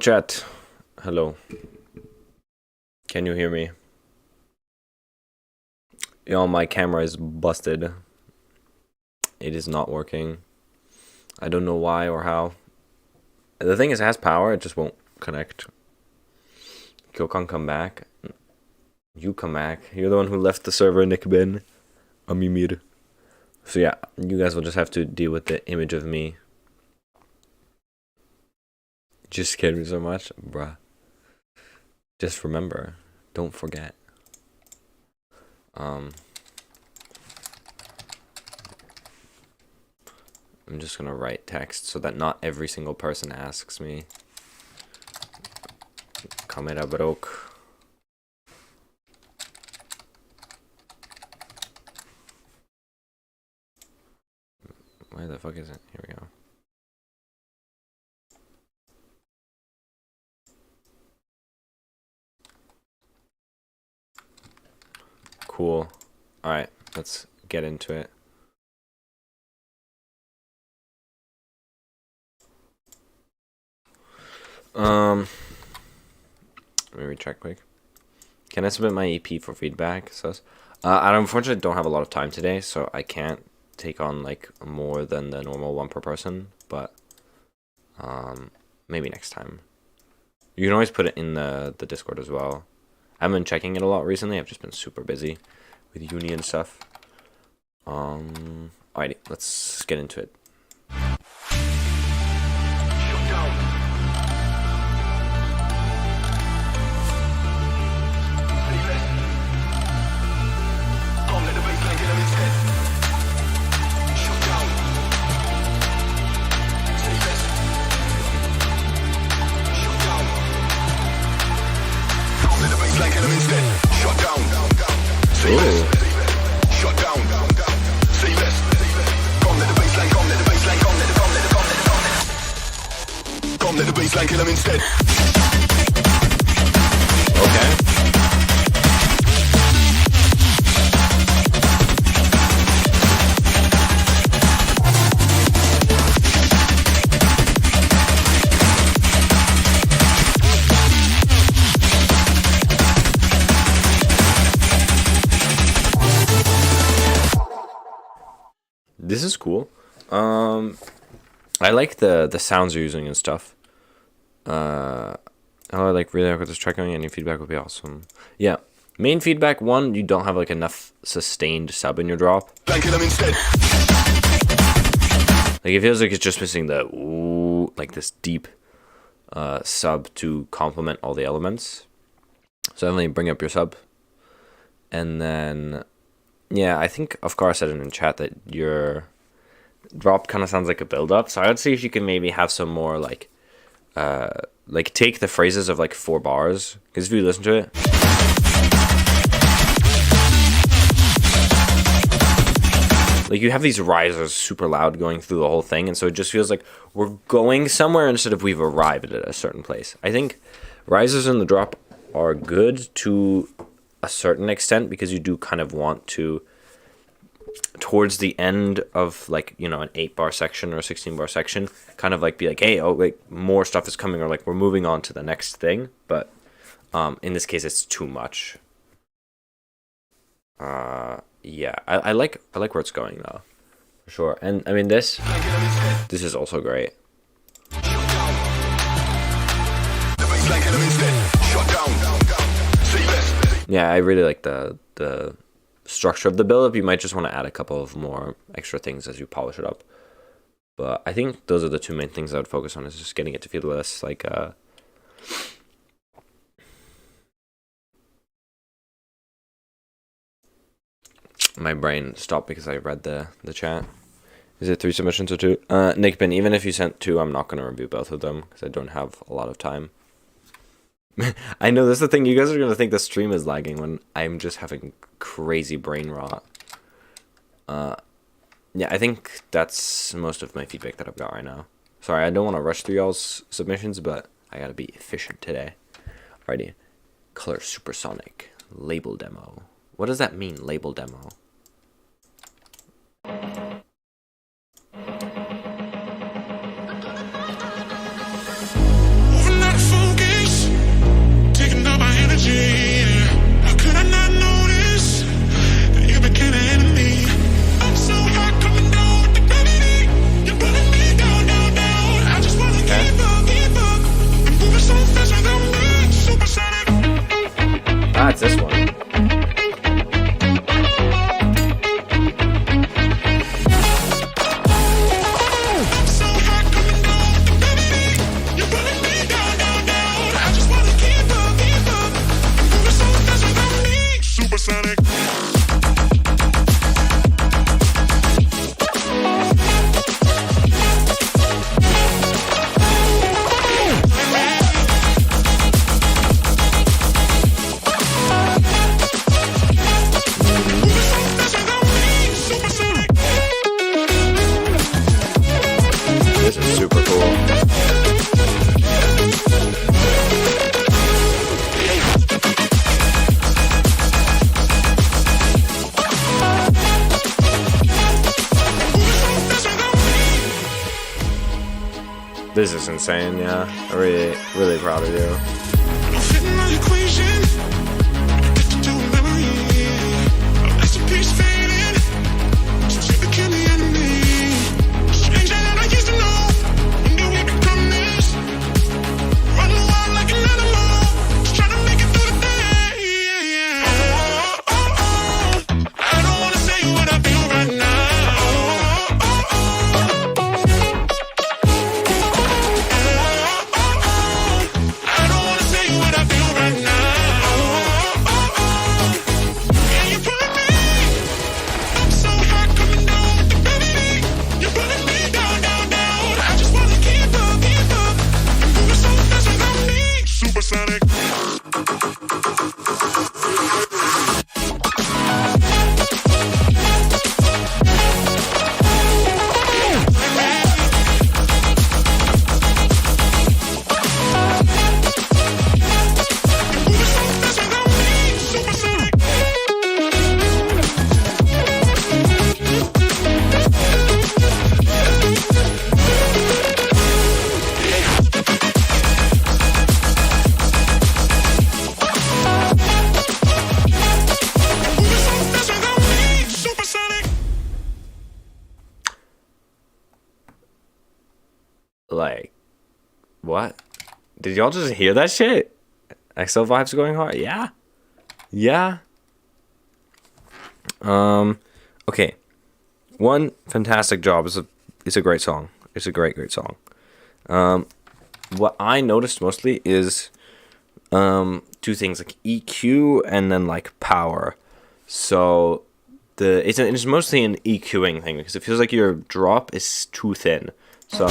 Chat, hello. Can you hear me? Yo, my camera is busted. It is not working. I don't know why or how. The thing is, it has power, it just won't connect. Kyokan, come back. You come back. You're the one who left the server, Nick Ben. Amimir. So yeah, you guys will just have to deal with the image of me. Just scared me so much, bruh. Just remember, don't forget. I'm just gonna write text so that not every single person asks me. Camera broke. Where the fuck is it? Here we go. Cool. Alright, let's get into it. Let me check quick. Can I submit my EP for feedback? Says, I unfortunately don't have a lot of time today, so I can't take on like more than the normal one per person. But maybe next time. You can always put it in the Discord as well. I haven't been checking it a lot recently. I've just been super busy with uni and stuff. Alrighty, let's get into it. This is cool. I like the sounds you're using and stuff. I like really like what this track going. Any feedback would be awesome. Yeah. Main feedback one, you don't have like enough sustained sub in your drop. Like it feels like it's just missing the ooh, like this deep sub to complement all the elements. So definitely bring up your sub. And then yeah, I think Afkar said it in chat that your drop kind of sounds like a build up. So I would see if you can maybe have some more like take the phrases of like 4 bars, because if you listen to it, like you have these risers super loud going through the whole thing, and so it just feels like we're going somewhere instead of we've arrived at a certain place. I think risers in the drop are good to a certain extent, because you do kind of want to, towards the end of like, you know, an 8-bar section or a 16-bar section, kind of like be like, hey, oh, like more stuff is coming, or like we're moving on to the next thing. But in this case, it's too much. Yeah, I like where it's going though, for sure. And I mean this is also great. Yeah, I really like the structure of the build-up. You might just want to add a couple of more extra things as you polish it up. But I think those are the 2 main things I would focus on, is just getting it to feel less like my brain stopped because I read the chat. Is it 3 submissions or 2? Nick Ben, even if you sent 2, I'm not going to review both of them because I don't have a lot of time. I know, that's the thing. You guys are going to think the stream is lagging when I'm just having crazy brain rot. Yeah, I think that's most of my feedback that I've got right now. Sorry, I don't want to rush through y'all's submissions, but I got to be efficient today. Alrighty. Color Supersonic. Label demo. What does that mean, label demo? Moving that it's this one. This is super cool. This is insane, yeah. I'm really, really proud of you. Like, what? Did y'all just hear that shit? XL vibes going hard? Yeah. Yeah. Okay. One fantastic job is a great song. It's a great song. What I noticed mostly is two things, like EQ and then like power. So it's mostly an EQing thing because it feels like your drop is too thin. So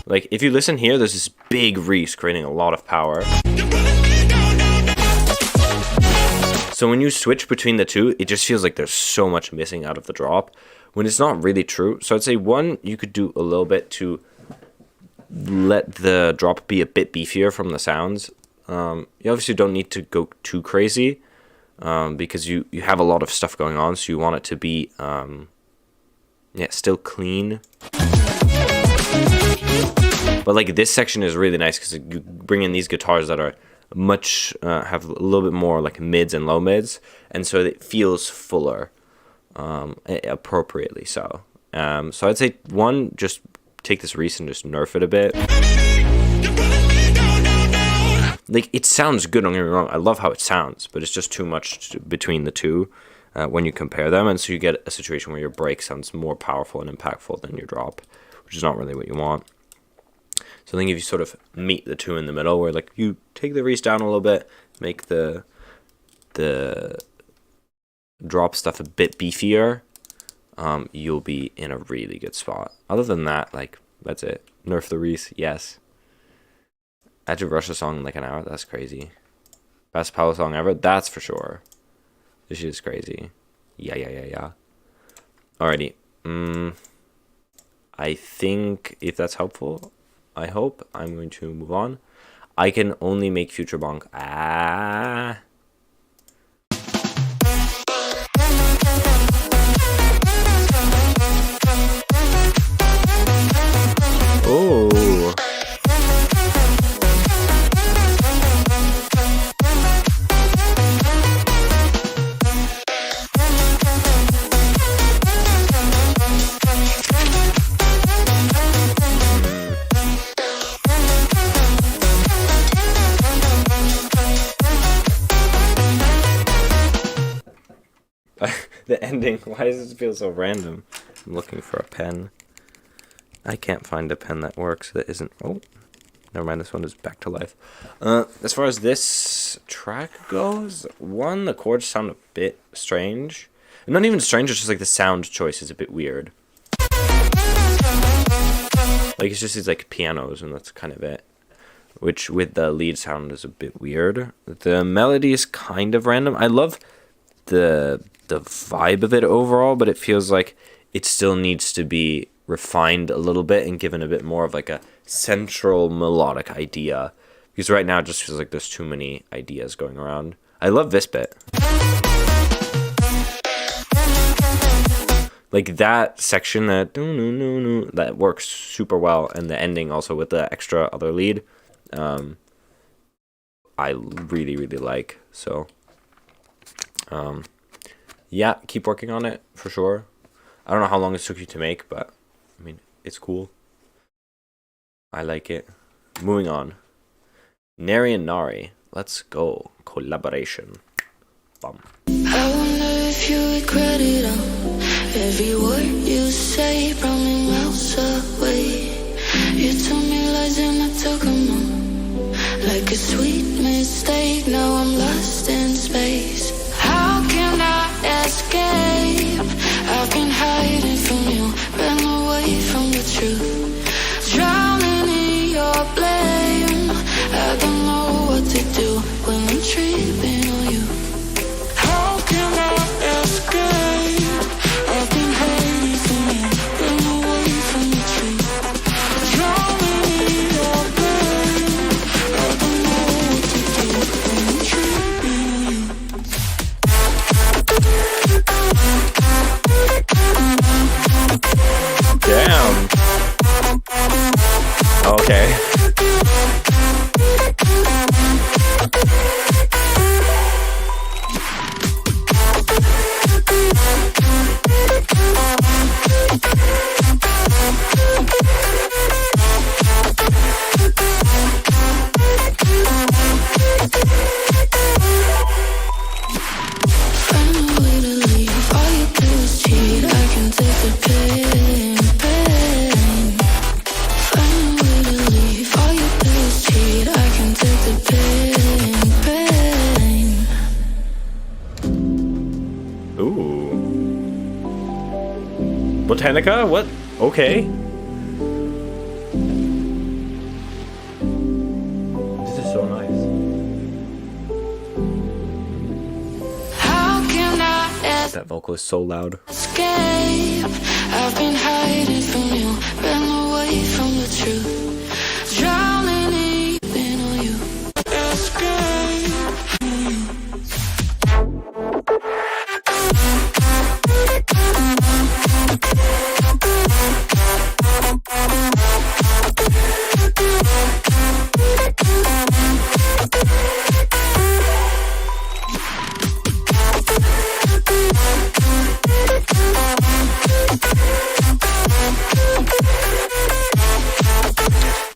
like if you listen here, there's this big reese creating a lot of power. So when you switch between the two, it just feels like there's so much missing out of the drop when it's not really true. So I'd say one, you could do a little bit to let the drop be a bit beefier from the sounds. You obviously don't need to go too crazy because you have a lot of stuff going on, so you want it to be still clean. But like this section is really nice because you bring in these guitars that are much have a little bit more like mids and low mids, and so it feels fuller, appropriately so. So I'd say one, just take this reese and just nerf it a bit. Like it sounds good, don't get me wrong, I love how it sounds, but it's just too much between the two when you compare them, and so you get a situation where your break sounds more powerful and impactful than your drop, which is not really what you want. So I think if you sort of meet the two in the middle, where like you take the reese down a little bit, make the drop stuff a bit beefier, you'll be in a really good spot. Other than that, like that's it. Nerf the reese, yes. I had to rush a song in like an hour. That's crazy. Best Paolo song ever. That's for sure. This shit is crazy. Yeah. Alrighty. I think if that's helpful, I hope I'm going to move on. I can only make Future Bonk. Oh. The ending. Why does it feel so random? I'm looking for a pen. I can't find a pen that works. That isn't. Oh, never mind. This one is back to life. As far as this track goes, the chords sound a bit strange. Not even strange. It's just like the sound choice is a bit weird. Like it's just these like pianos, and that's kind of it. Which with the lead sound is a bit weird. The melody is kind of random. I love the vibe of it overall, but it feels like it still needs to be refined a little bit and given a bit more of like a central melodic idea, because right now it just feels like there's too many ideas going around. I love this bit, like that section that works super well, and the ending also with the extra other lead I really like. So yeah, keep working on it for sure. I don't know how long it took you to make, but I mean, it's cool. I like it. Moving on. Neri and Nari. Let's go. Collaboration. Bum. I wonder if you regret it all. Every word you say brought me miles away. You told me lies and I took them all. Like a sweet mistake, now I'm lost in space. How can I escape? I've been hiding from you, ran away from the truth. Drowning in your blame. I don't know what to do when I'm tripping on you. How can I escape? I've been hiding from you, ran away from the truth. Drowning in your blame. I don't know what to do when I'm tripping on you. Damn. Okay. Find a way to leave. All you do is cheat. I can take the pain. Find a way to leave. All you do is cheat. I can take the pain. Ooh. Botanica? What? Okay. This is so nice. How can I That vocal is so loud. escape? I've been hiding from you, ran away from the truth. Drowning in on you. Escape.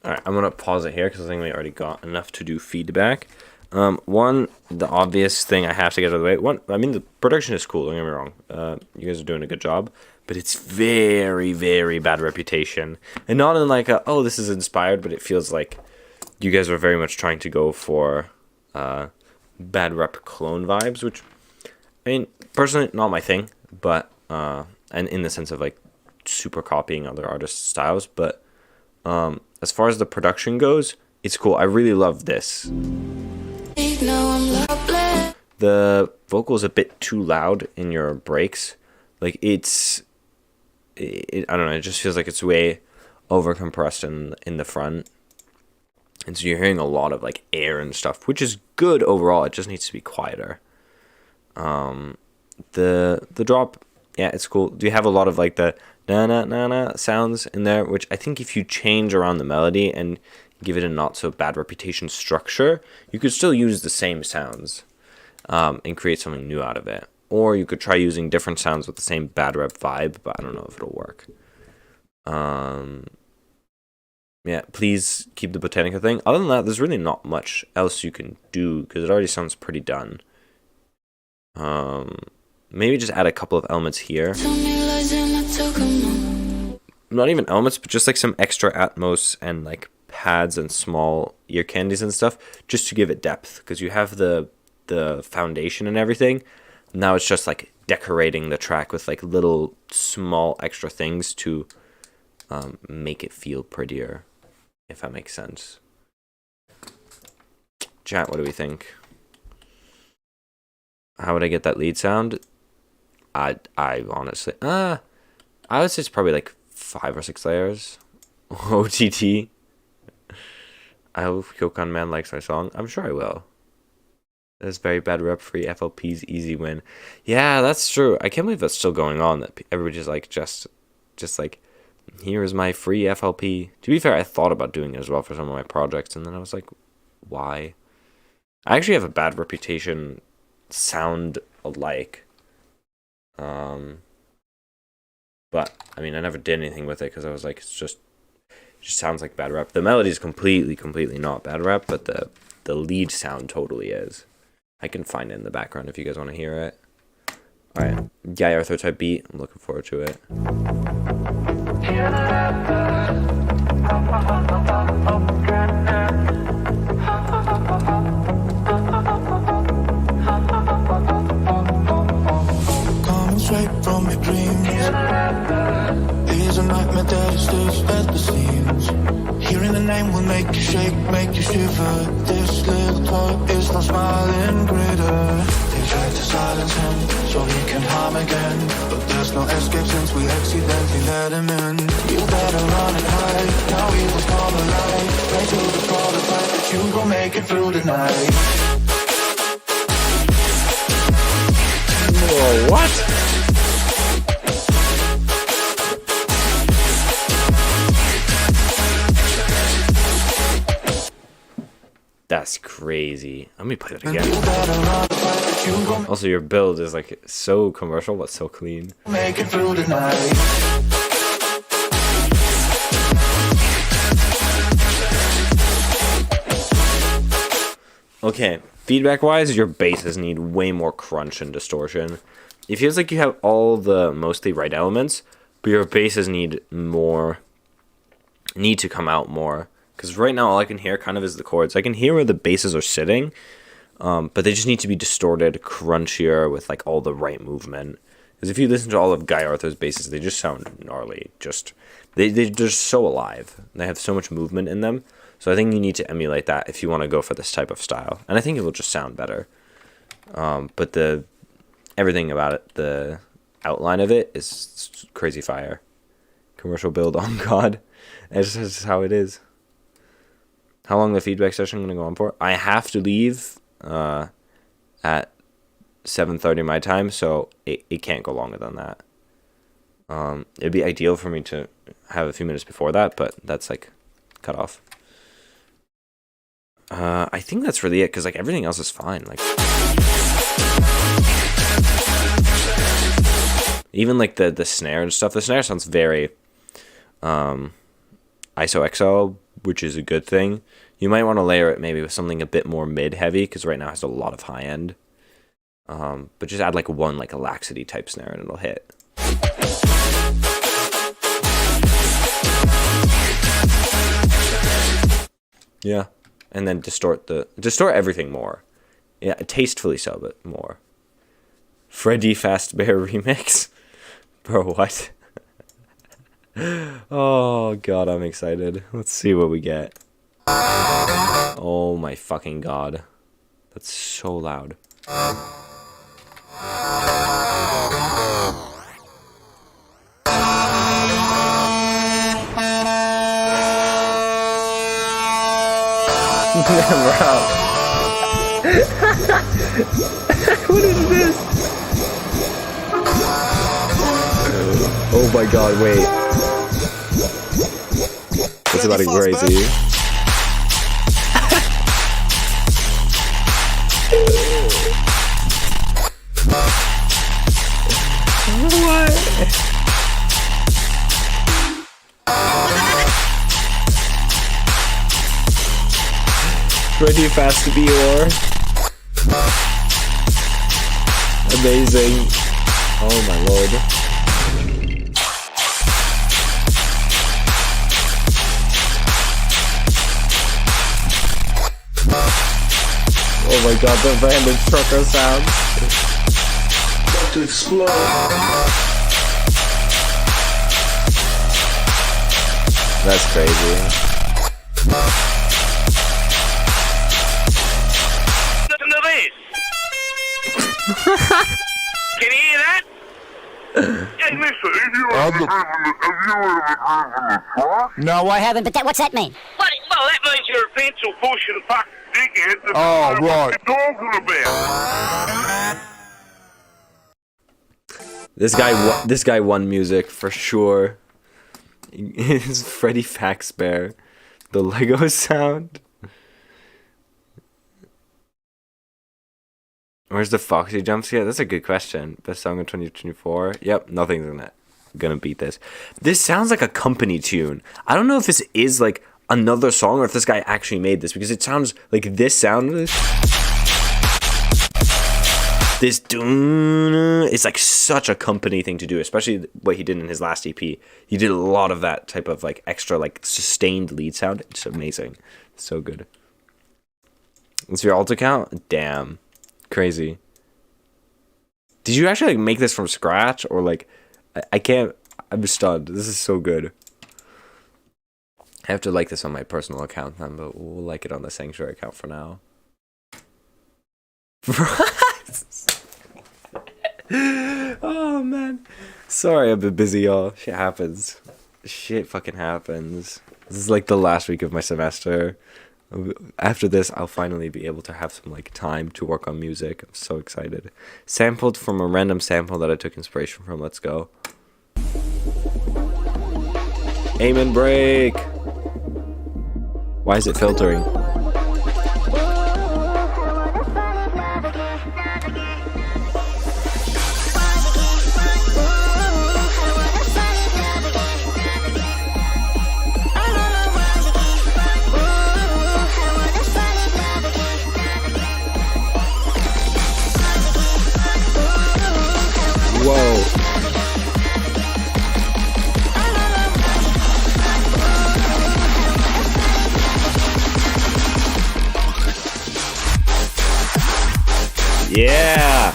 Alright, I'm gonna pause it here because I think we already got enough to do feedback. One, the obvious thing I have to get out of the way. One, I mean, the production is cool, don't get me wrong. You guys are doing a good job. But it's very bad reputation. And not in like oh, this is inspired, but it feels like you guys are very much trying to go for bad rep clone vibes, which, I mean, personally, not my thing. But, and in the sense of like super copying other artists' styles. But as far as the production goes, it's cool. I really love this. The vocal is a bit too loud in your breaks. Like I don't know, it just feels like it's way over compressed in the front. And so you're hearing a lot of like air and stuff, which is good overall. It just needs to be quieter. The drop, yeah, it's cool. Do you have a lot of like the na na na na sounds in there, which I think if you change around the melody and give it a not so bad reputation structure, you could still use the same sounds and create something new out of it. Or you could try using different sounds with the same bad rep vibe, but I don't know if it'll work. Yeah, please keep the Botanica thing. Other than that, there's really not much else you can do because it already sounds pretty done. maybe just add a couple of elements here. Told me lies and I took 'em all. Not even elements, but just like some extra Atmos and like pads and small ear candies and stuff, just to give it depth, because you have the foundation and everything. Now it's just like decorating the track with like little small extra things to make it feel prettier, if that makes sense. Chat, what do we think? How would I get that lead sound? I honestly, I would say it's probably like 5 or 6 layers. OTT. I hope Kyokon Man likes my song. I'm sure I will. That's very bad rep free FLP's easy win. Yeah, that's true. I can't believe that's still going on. That everybody's like just like, here is my free FLP. To be fair, I thought about doing it as well for some of my projects, and then I was like, why? I actually have a bad reputation sound alike. But I mean, I never did anything with it because I was like, it just sounds like bad rep. The melody is completely not bad rep, but the lead sound totally is. I can find it in the background if you guys want to hear it. All right, Guy Arthur type beat. I'm looking forward to it. Coming straight from your dreams. Is a nightmare that it stays at the seams. Hearing the name will make you shake, make you shiver. This little toy is not smiling greater. They tried to silence him so he can harm again, but there's no escape since we accidentally let him in. You better run and hide, now he was come alive. Pray to the God of light that you gon' make it through the night. Whoa, what? That's crazy. Let me play that again. Also, your build is like so commercial but so clean. Make it through the night. Okay, feedback wise, your basses need way more crunch and distortion. It feels like you have all the mostly right elements, but your basses need to come out more. Because right now all I can hear kind of is the chords. I can hear where the basses are sitting, but they just need to be distorted, crunchier, with like all the right movement. Because if you listen to all of Guy Arthur's basses, they just sound gnarly. They're just so alive. They have so much movement in them. So I think you need to emulate that if you want to go for this type of style. And I think it will just sound better. But everything about it, the outline of it is crazy fire. Commercial build on God. It's just how it is. How long the feedback session going to go on for? I have to leave at 7:30 my time, so it can't go longer than that. It'd be ideal for me to have a few minutes before that, but that's like cut off. I think that's really it, because like everything else is fine. Like even like the snare and stuff. The snare sounds very ISO-XL, which is a good thing. You might want to layer it maybe with something a bit more mid-heavy, because right now it has a lot of high-end. But just add like one like a laxity type snare and it'll hit. Yeah. And then distort everything more. Yeah, tastefully so, but more. Freddy Fazbear remix? Bro, what? Oh god, I'm excited. Let's see what we get. Oh my fucking god. That's so loud. What is this? Oh my god, wait. That's about to be crazy. What? Ready fast to be or amazing. Oh my lord. Oh my god, the random trucker sounds. About to explode. That's crazy. Listen to this. Can you hear that? Hey, listen, No, I haven't, but what's that mean? well, that means you're a pencil pushing fucking dickhead. That's Oh, what right. you're talking about. This guy won music for sure. It's Freddy Fazbear. The Lego sound. Where's the Foxy jump scare? That's a good question. Best song of 2024. Yep, nothing's gonna beat this. This sounds like a company tune. I don't know if this is like another song or if this guy actually made this, because it sounds like this sound. This it's like such a company thing to do, especially what he did in his last EP. He did a lot of that type of like extra like sustained lead sound. It's amazing. So good. It's your alt account? Damn. Crazy. Did you actually like make this from scratch, or like I can't, I'm stunned. This is so good. I have to like this on my personal account then, but we'll like it on the Sanctuary account for now. Oh man. Sorry, I've been busy, y'all. Shit happens. Shit fucking happens. This is like the last week of my semester. After this, I'll finally be able to have some like time to work on music. I'm so excited. Sampled from a random sample that I took inspiration from. Let's go. Aim and break. Why is it filtering? Whoa. Yeah.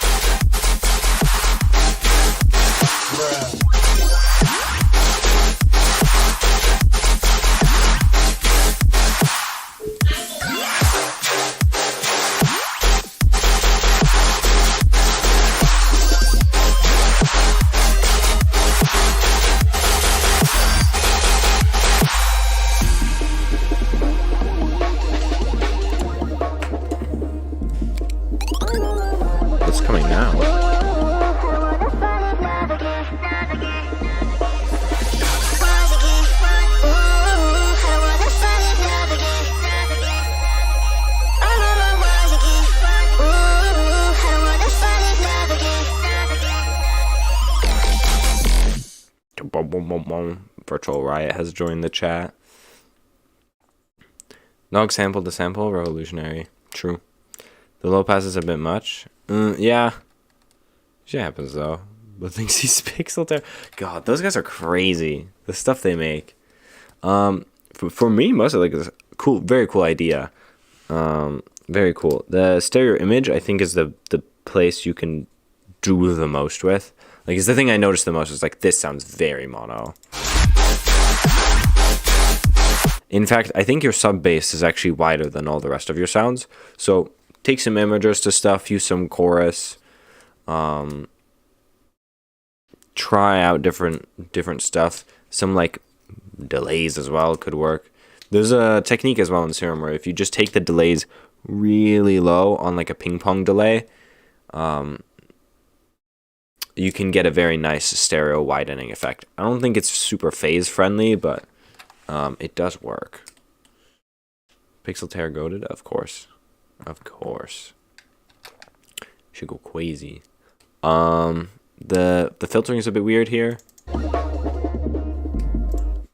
What's coming now? Virtual Riot has joined the chat. Nog sampled the sample. Revolutionary. True. The low pass is a bit much. Yeah. Shit happens though. But thinks he's Pixel there. God, those guys are crazy. The stuff they make. For me, most of like is cool, very cool idea. Very cool. The stereo image, I think, is the place you can do the most with. Like, it's the thing I noticed the most is like this sounds very mono. In fact, I think your sub bass is actually wider than all the rest of your sounds. So take some imagers to stuff, use some chorus, try out different stuff. Some like delays as well could work. There's a technique as well in Serum where if you just take the delays really low on like a ping pong delay, you can get a very nice stereo widening effect. I don't think it's super phase friendly, but it does work. Pixel Terror goated? Of course. Of course. Should go crazy. The filtering is a bit weird here.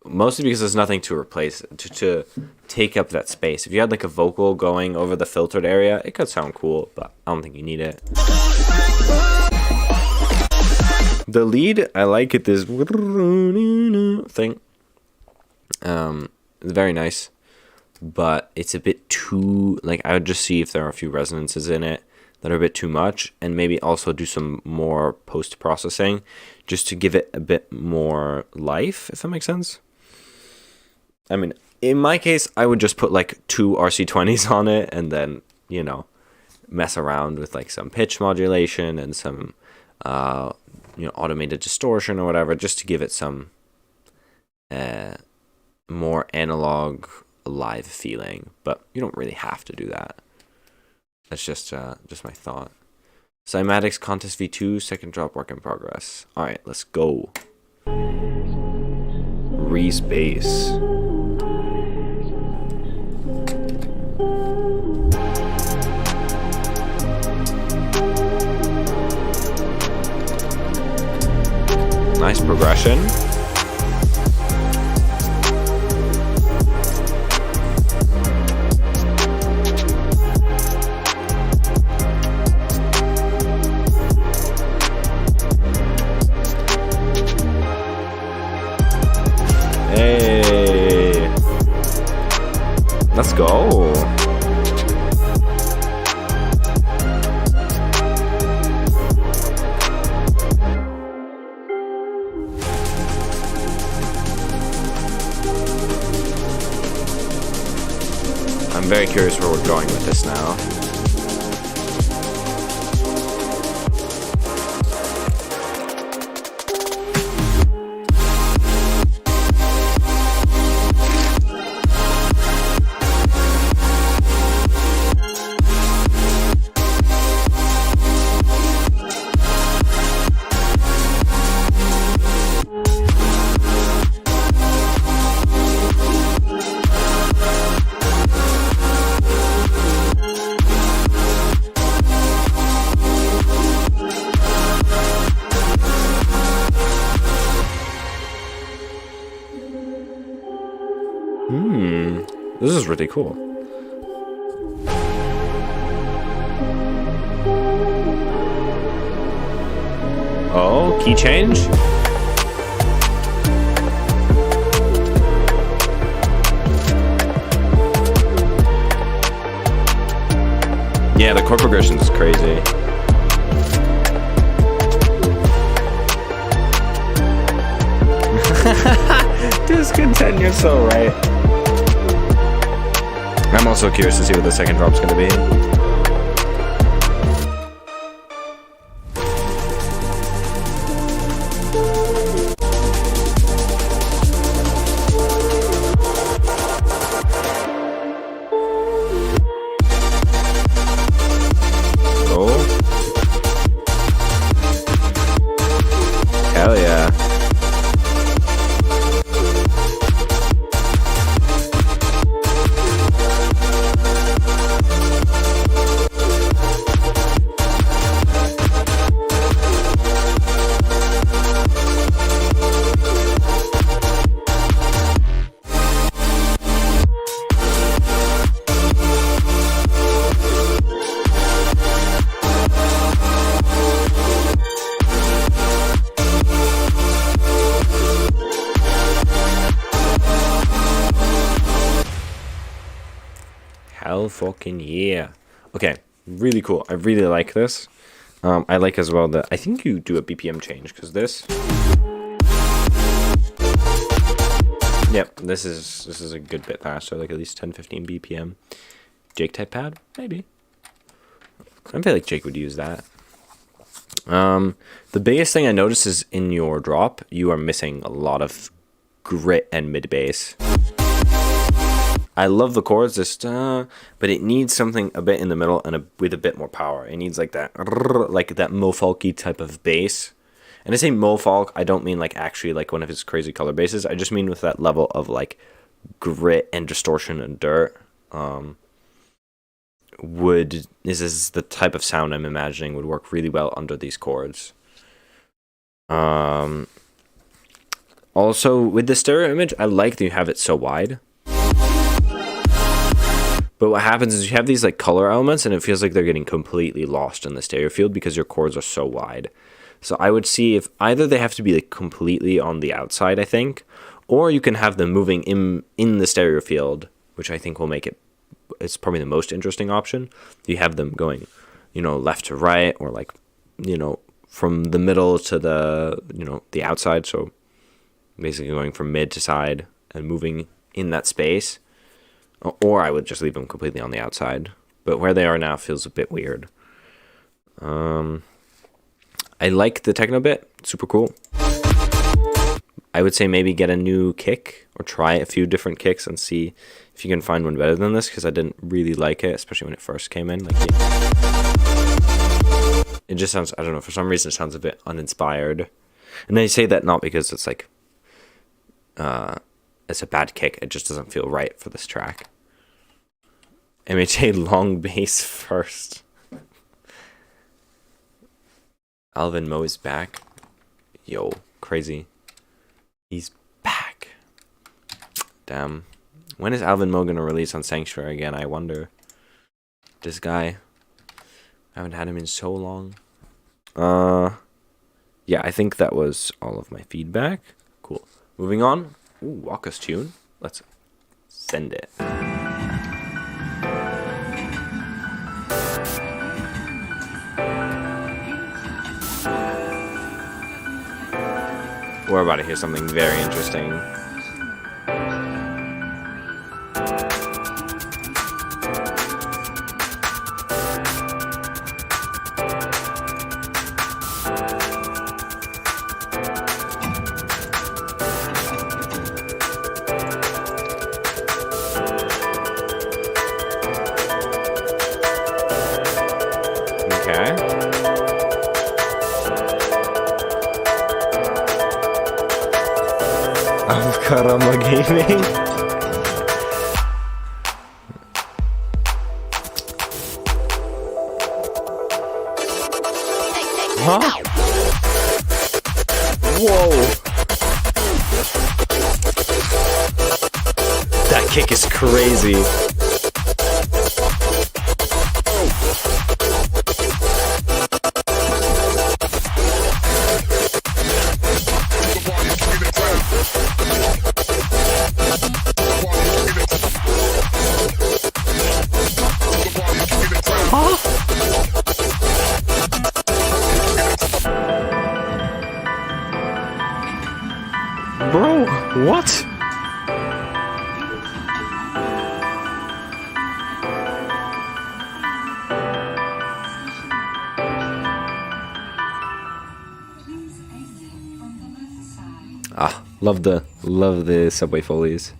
Mostly because there's nothing to replace to take up that space. If you had like a vocal going over the filtered area, it could sound cool, but I don't think you need it. The lead, I like it. This thing. It's very nice, but it's a bit too, like, I would just see if there are a few resonances in it that are a bit too much, and maybe also do some more post-processing just to give it a bit more life, if that makes sense. I mean, in my case, I would just put like 2 RC20s on it and then, you know, mess around with like some pitch modulation and some, automated distortion or whatever, just to give it some more analog, alive feeling. But you don't really have to do that. That's just my thought. Cymatics Contest V2, second drop, work in progress. All right, let's go. Reese bass. Nice progression. Hey, let's go. I'm very curious where we're going with this now. This is really cool. Oh, key change? Yeah, the chord progression is crazy. Discontent, you're so right. I'm also curious to see what the second drop's gonna be. Oh. Hell yeah. Hell fucking yeah. Okay, really cool. I really like this. I like as well that I think you do a BPM change because this. Yep, this is a good bit faster, like at least 10-15 BPM. Jake type pad, maybe. I feel like Jake would use that. The biggest thing I noticed is in your drop, you are missing a lot of grit and mid bass. I love the chords, just but it needs something a bit in the middle and with a bit more power. It needs like that Mofolky type of bass. And I say Mofolk, I don't mean like actually like one of his crazy color basses. I just mean with that level of like grit and distortion and dirt. This is the type of sound I'm imagining would work really well under these chords. Also with the stereo image, I like that you have it so wide. But what happens is you have these like color elements and it feels like they're getting completely lost in the stereo field because your chords are so wide. So I would see if either they have to be like completely on the outside, I think, or you can have them moving in the stereo field, which I think will make it's probably the most interesting option. You have them going, left to right, or like, from the middle to the outside. So basically going from mid to side and moving in that space. Or I would just leave them completely on the outside. But where they are now feels a bit weird. I like the techno bit. Super cool. I would say maybe get a new kick or try a few different kicks and see if you can find one better than this, because I didn't really like it, especially when it first came in. It just sounds, I don't know, for some reason it sounds a bit uninspired. And I say that not because it's like it's a bad kick, it just doesn't feel right for this track. MHA long bass first. Alvin Mo is back. Yo, crazy. He's back. Damn. When is Alvin Mo gonna release on Sanctuary again, I wonder? This guy. I haven't had him in so long. Yeah, I think that was all of my feedback. Cool. Moving on. Ooh, Waka's tune. Let's send it. We're about to hear something very interesting. Karama Gaming. Huh? Whoa. That kick is crazy. Bro, what? Love the Subway Follies.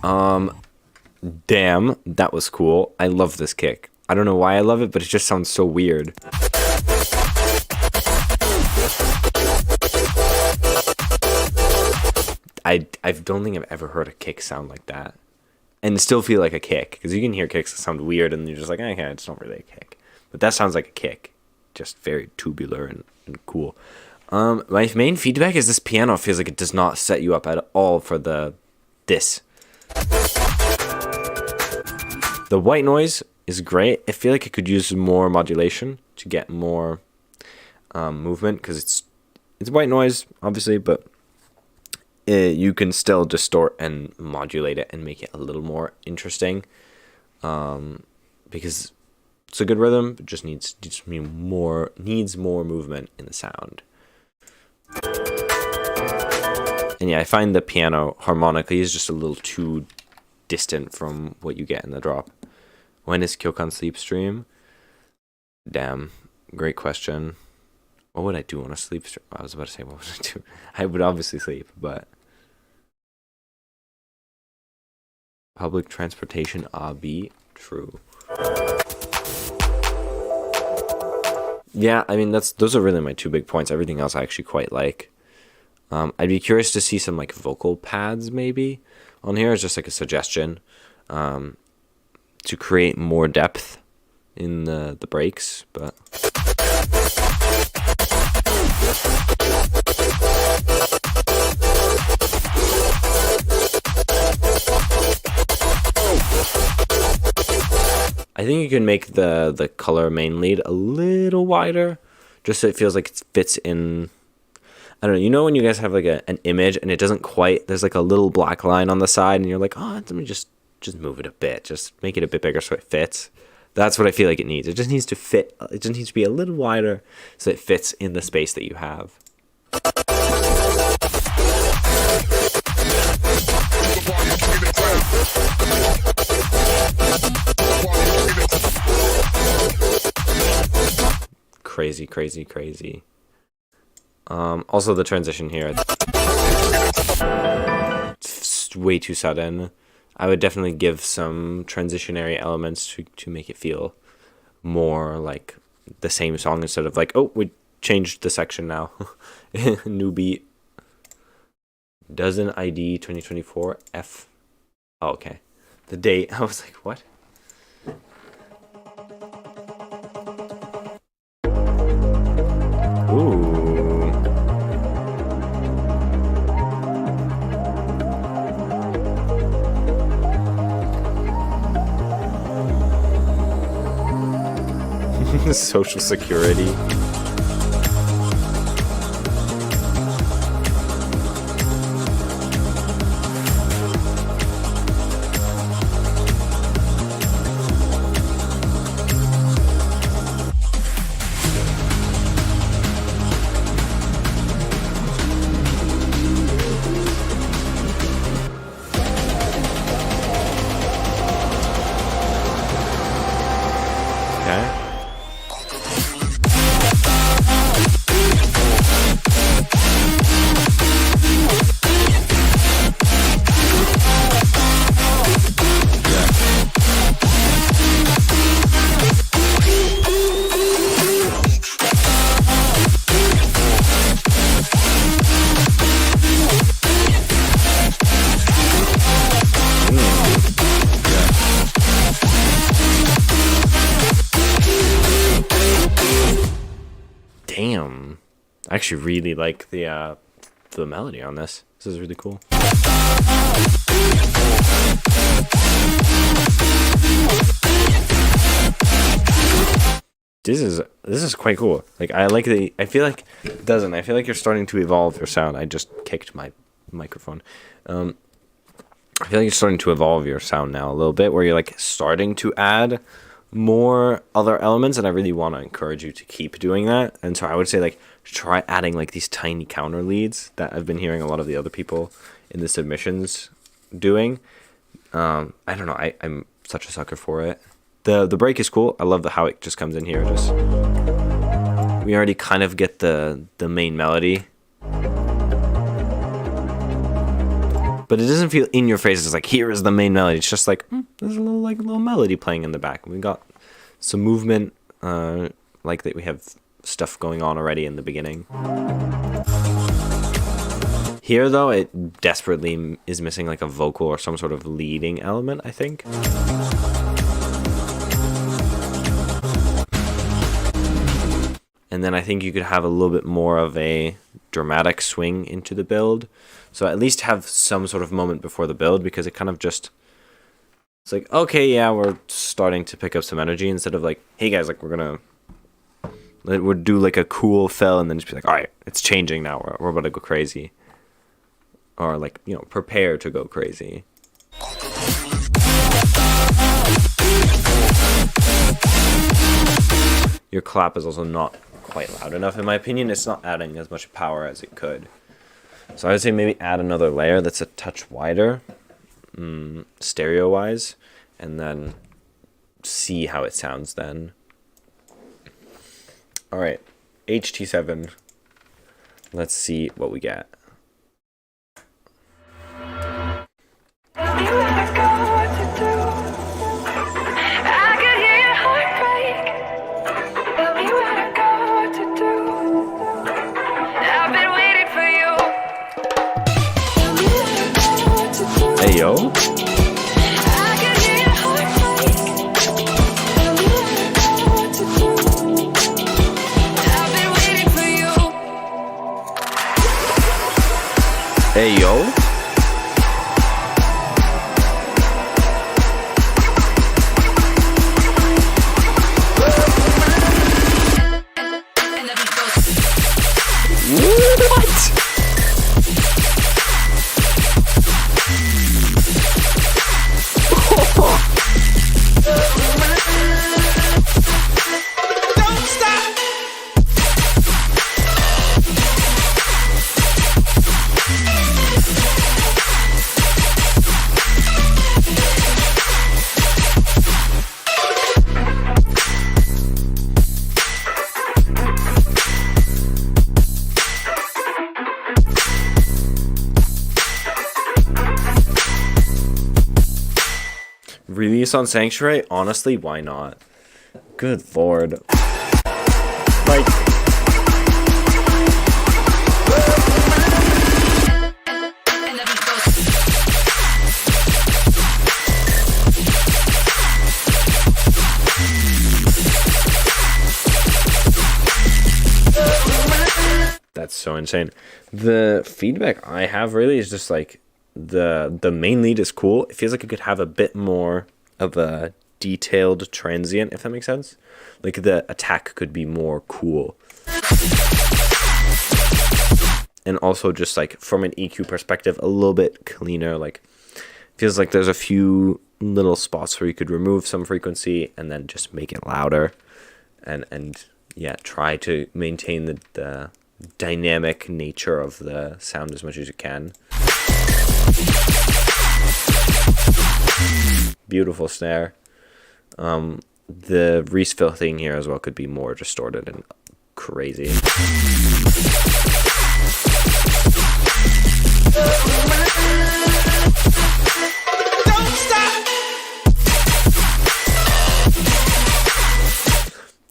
Damn, that was cool. I love this kick. I don't know why I love it, but it just sounds so weird. I don't think I've ever heard a kick sound like that and still feel like a kick, because you can hear kicks that sound weird and you're just like, okay, it's not really a kick, but that sounds like a kick, just very tubular and cool. My main feedback is this piano feels like it does not set you up at all for this. The white noise is great. I feel like it could use more modulation to get more movement, because it's white noise obviously, but you can still distort and modulate it and make it a little more interesting, because it's a good rhythm, but just needs more movement in the sound. And yeah, I find the piano harmonically is just a little too distant from what you get in the drop. When is Kyokan sleep stream? Damn, great question. What would I do on a sleep stream? I was about to say, what would I do? I would obviously sleep, but public transportation, true. Yeah, I mean, those are really my two big points. Everything else I actually quite like. I'd be curious to see some like vocal pads maybe on here. It's just like a suggestion to create more depth in the breaks, but I think you can make the color main lead a little wider, just so it feels like it fits in. I don't know. You know when you guys have like an image and it doesn't quite. There's like a little black line on the side, and you're like, oh, let me just move it a bit, just make it a bit bigger so it fits. That's what I feel like it needs. It just needs to fit. It just needs to be a little wider so it fits in the space that you have. Crazy, crazy, crazy. Also the transition here, it's way too sudden. I would definitely give some transitionary elements to make it feel more like the same song instead of like, oh, we changed the section now. New beat. Dozen ID 2024 F. Oh, okay. The date. I was like, what? Ooh. Social Security. Okay. Damn. I actually really like the melody on this. This is really cool. This is quite cool. Like I like I feel like you're starting to evolve your sound. I just kicked my microphone. I feel like you're starting to evolve your sound now a little bit, where you're like starting to add more other elements, and I really want to encourage you to keep doing that. And so I would say like try adding like these tiny counter leads that I've been hearing a lot of the other people in the submissions doing. I don't know, I'm such a sucker for it. The break is cool. I love how it just comes in here. Just we already kind of get the main melody, but it doesn't feel in your face. It's like, here is the main melody. It's just like, there's a little melody playing in the back. We got some movement, like that. We have stuff going on already in the beginning. Here, though, it desperately is missing like a vocal or some sort of leading element, I think. And then I think you could have a little bit more of a dramatic swing into the build. So at least have some sort of moment before the build, because it kind of just, it's like, okay, yeah, we're starting to pick up some energy, instead of like, hey guys, like we'll do like a cool fill and then just be like, all right, it's changing now. We're about to go crazy. Or like, you know, prepare to go crazy. Your clap is also not quite loud enough, in my opinion. It's not adding as much power as it could. So I would say maybe add another layer that's a touch wider, stereo-wise, and then see how it sounds then. All right, HT7. Let's see what we get. Hey, yo. Release on Sanctuary? Honestly, why not? Good lord. Like, that's so insane. The feedback I have really is just like the main lead is cool. It feels like it could have a bit more of a detailed transient, if that makes sense. Like the attack could be more cool. And also just like from an EQ perspective, a little bit cleaner. Like feels like there's a few little spots where you could remove some frequency and then just make it louder. And yeah, try to maintain the dynamic nature of the sound as much as you can. Beautiful snare. The Reese fill thing here as well could be more distorted and crazy. Don't stop.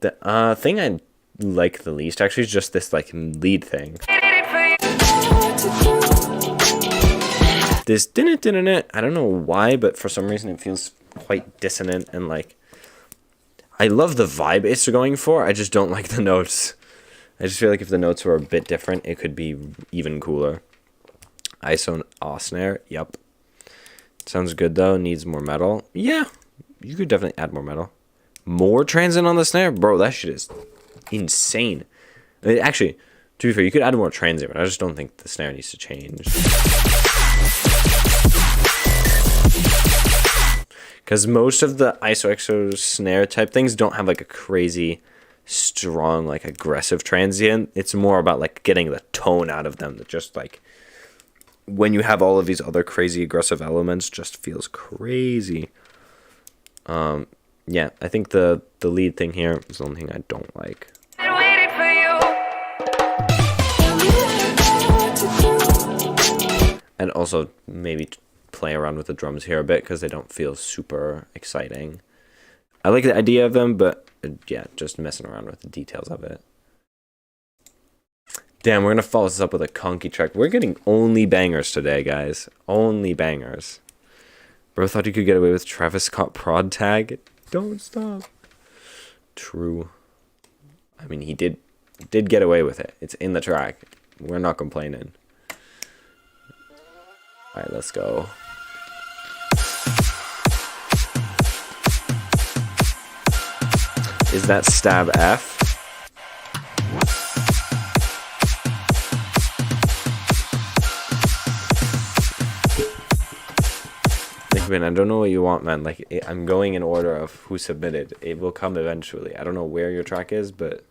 The thing I like the least actually is just this like lead thing. This didn't I don't know why, but for some reason it feels quite dissonant and like I love the vibe it's going for. I just don't like the notes. I just feel like if the notes were a bit different, it could be even cooler. ISO and awe snare, yep. Sounds good though. Needs more metal. Yeah, you could definitely add more metal. More transient on the snare, bro. That shit is insane. I mean, actually, to be fair, you could add more transient, but I just don't think the snare needs to change. Because most of the ISO snare type things don't have like a crazy strong, like aggressive transient. It's more about like getting the tone out of them that just like when you have all of these other crazy aggressive elements just feels crazy. Yeah, I think the lead thing here is the only thing I don't like. And also maybe play around with the drums here a bit because they don't feel super exciting. I like the idea of them, but yeah, just messing around with the details of it. Damn, we're gonna follow this up with a conky track. We're getting only bangers today, guys. Only bangers. Bro thought you could get away with Travis Scott prod tag. Don't stop. True. I mean, he did get away with it. It's in the track. We're not complaining. All right, let's go. Is that stab F? Like, man, I don't know what you want, man. Like, I'm going in order of who submitted. It will come eventually. I don't know where your track is, but...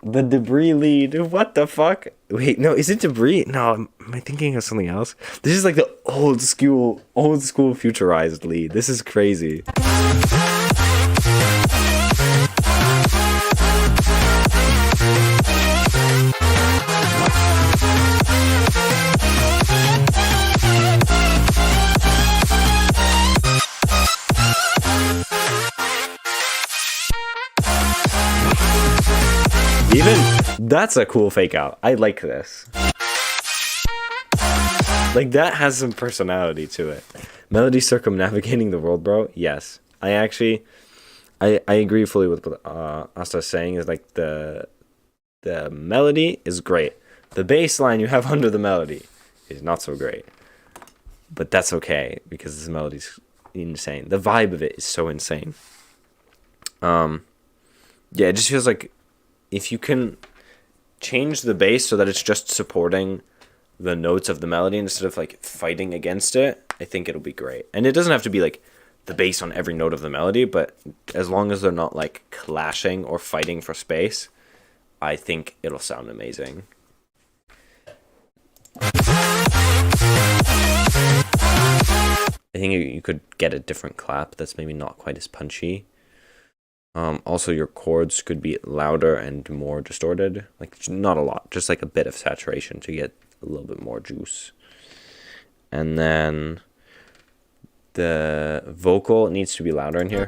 The Debris lead. What the fuck? Wait, no, is it Debris? No, am I thinking of something else? This is like the old school futurized lead. This is crazy. Even that's a cool fake out. I like this. Like, that has some personality to it. Melody circumnavigating the world, bro. Yes, I agree fully with what Asta's saying. Is like the melody is great. The bass line you have under the melody is not so great, but that's okay because this melody's insane. The vibe of it is so insane. Yeah, it just feels like if you can change the bass so that it's just supporting the notes of the melody instead of like fighting against it, I think it'll be great. And it doesn't have to be like the bass on every note of the melody, but as long as they're not like clashing or fighting for space, I think it'll sound amazing. I think you could get a different clap that's maybe not quite as punchy. Also, your chords could be louder and more distorted. Like, not a lot, just like a bit of saturation to get a little bit more juice. And then the vocal needs to be louder in here.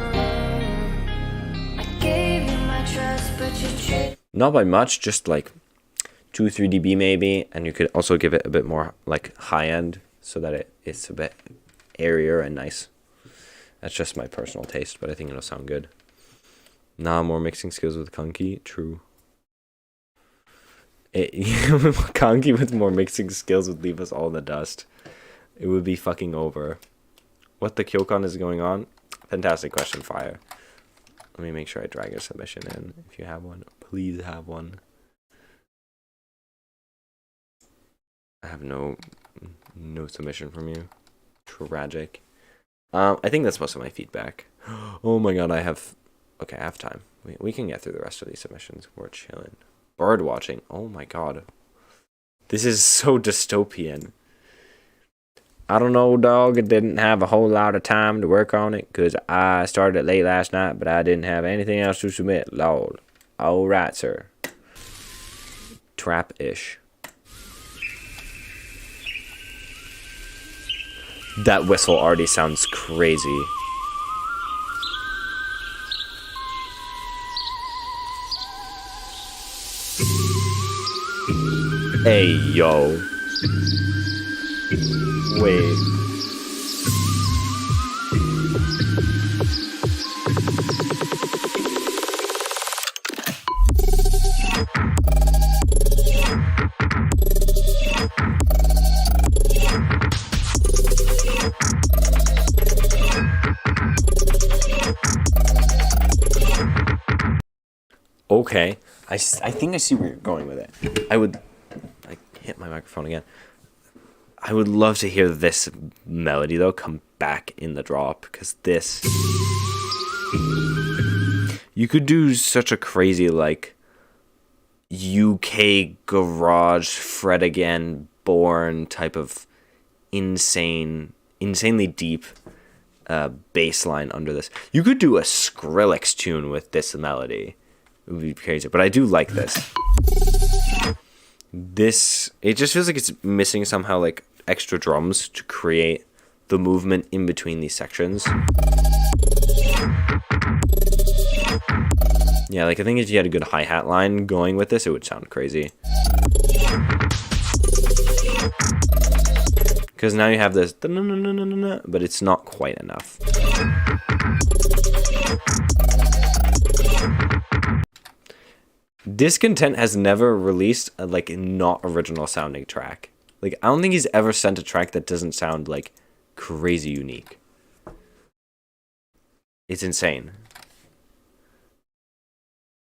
Not by much, just like 2-3 dB maybe. And you could also give it a bit more like high end so that it's a bit airier and nice. That's just my personal taste, but I think it'll sound good. Nah, more mixing skills with Kanki. True. Kanki with more mixing skills would leave us all in the dust. It would be fucking over. What the Kyokon is going on? Fantastic question, Fire. Let me make sure I drag your submission in. If you have one, please have one. I have no submission from you. Tragic. I think that's most of my feedback. Oh my god, I have time. We can get through the rest of these submissions. We're chilling. Bird watching. Oh my god. This is so dystopian. I don't know, dog. I didn't have a whole lot of time to work on it because I started late last night, but I didn't have anything else to submit. Lol. Alright, sir. Trap-ish. That whistle already sounds crazy. Hey, yo. Wait. Okay. I think I see where you're going with it. I hit my microphone again. I would love to hear this melody though come back in the drop, because this, you could do such a crazy like UK garage Fred again born type of insanely deep bass line under this. You could do a Skrillex tune with this melody. It would be crazy, but I do like this. It just feels like it's missing somehow like extra drums to create the movement in between these sections. Yeah, like I think if you had a good hi-hat line going with this, it would sound crazy. Because now you have this, but it's not quite enough. Discontent has never released a like not original sounding track. Like I don't think he's ever sent a track that doesn't sound like crazy unique. It's insane.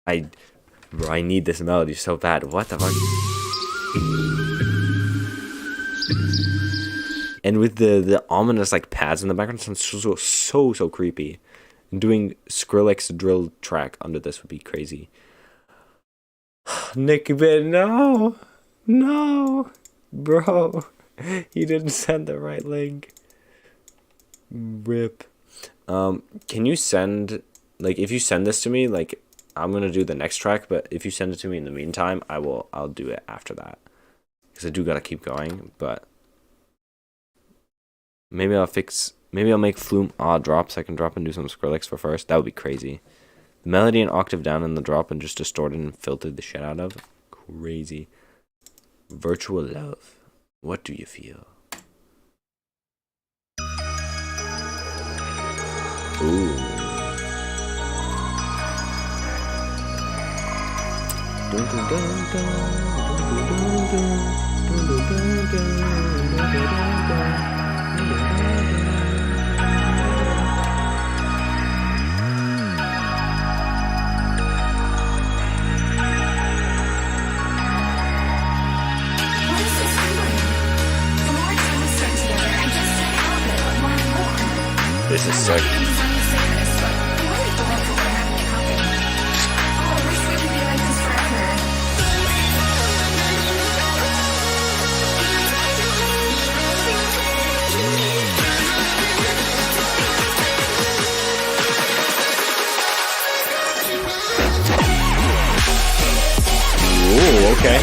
I need this melody so bad. What the fuck? And with the ominous like pads in the background, it sounds so creepy. And doing Skrillex drill track under this would be crazy. Nick Bin, no. No. Bro. He didn't send the right link. Rip. Can you send, like, if you send this to me, like, I'm gonna do the next track, but if you send it to me in the meantime, I'll do it after that. Because I do gotta keep going, but maybe I'll make Flume odd drops. I can drop and do some Skrillex for first. That would be crazy. The melody an octave down in the drop and just distorted and filtered the shit out of. Crazy. Virtual love. What do you feel? Ooh. Dun, dun, dun, dun, dun, dun, dun, dun, dun, dun, dun, dun, dun. This is sick. Ooh, okay.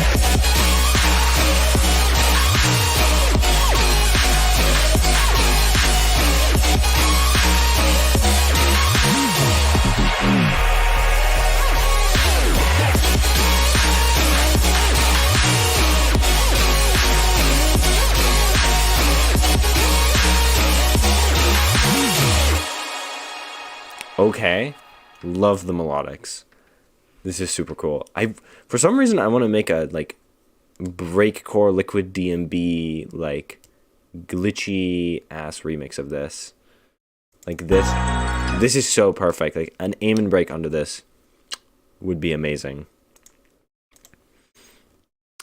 Okay, love the melodics. This is super cool. For some reason I want to make a like breakcore liquid DMB like glitchy ass remix of this. Like this is so perfect. Like an aim and break under this would be amazing.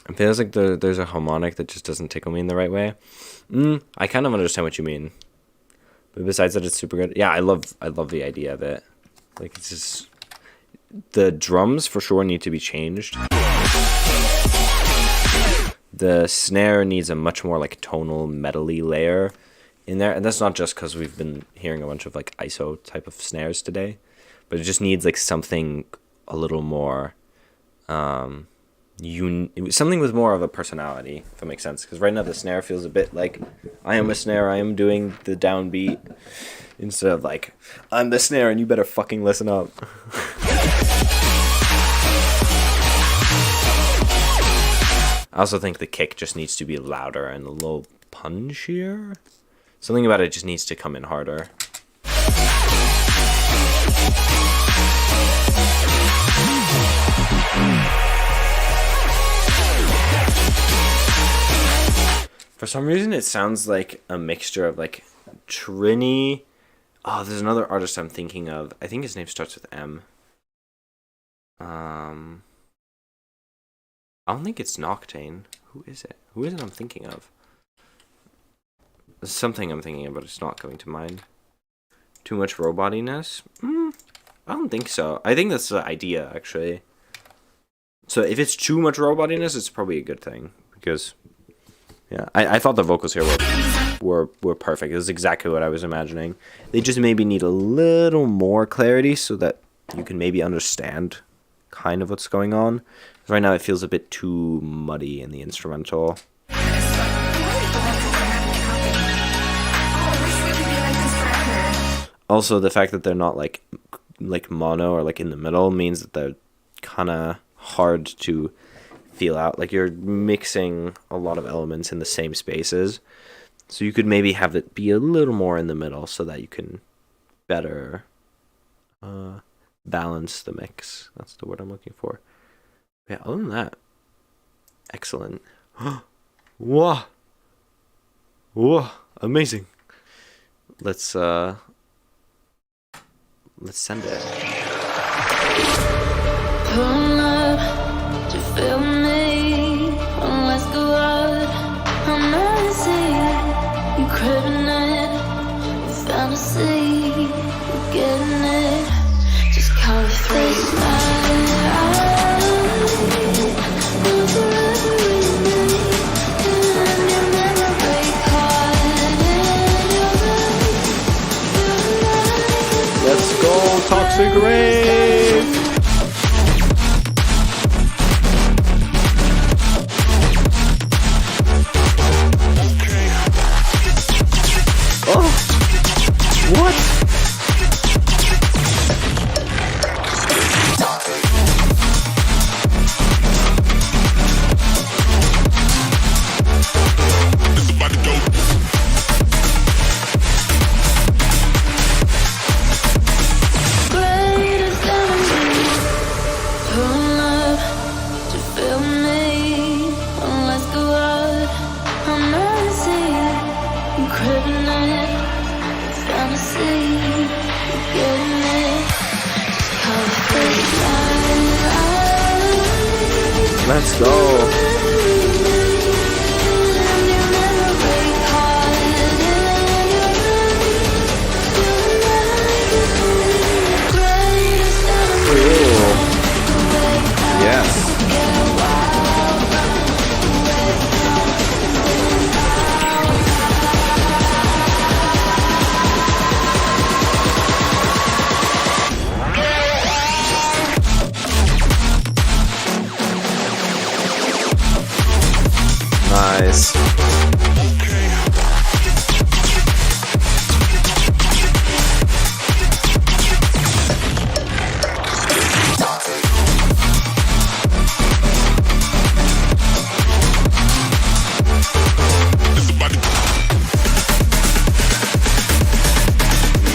It feels like there's a harmonic that just doesn't tickle me in the right way. I kind of understand what you mean. But besides that, it's super good. Yeah, I love the idea of it. Like, it's just... The drums, for sure, need to be changed. The snare needs a much more, like, tonal, metal-y layer in there. And that's not just because we've been hearing a bunch of, like, ISO type of snares today. But it just needs, like, something a little more... something with more of a personality, if that makes sense. Because right now the snare feels a bit like I am a snare, I am doing the downbeat, instead of like I'm the snare and you better fucking listen up. I also think the kick just needs to be louder and a little punchier. Something about it just needs to come in harder. For some reason, it sounds like a mixture of, like, Trini... Oh, there's another artist I'm thinking of. I think his name starts with M. I don't think it's Noctane. Who is it? Who is it I'm thinking of? There's something I'm thinking of, but it's not coming to mind. Too much robotiness? I don't think so. I think that's the idea, actually. So if it's too much robotiness, it's probably a good thing. Because... Yeah, I thought the vocals here were perfect. It was exactly what I was imagining. They just maybe need a little more clarity so that you can maybe understand kind of what's going on. Right now it feels a bit too muddy in the instrumental. Also, the fact that they're not like mono or like in the middle means that they're kind of hard to feel out. Like you're mixing a lot of elements in the same spaces, so you could maybe have it be a little more in the middle so that you can better balance the mix. That's the word I'm looking for. Yeah, other than that, excellent. Whoa, amazing. Let's send it. Pull up to feel me. Let's go out. I'm messy. You craving it. With fantasy. We're getting it. Just call it free. grave. Oh, what? Greatest enemy, turn up to feel me. Let's go out. I'm messy, I'm craving it. Fantasy, getting it. How I feel. Let's go. Yes. Nice.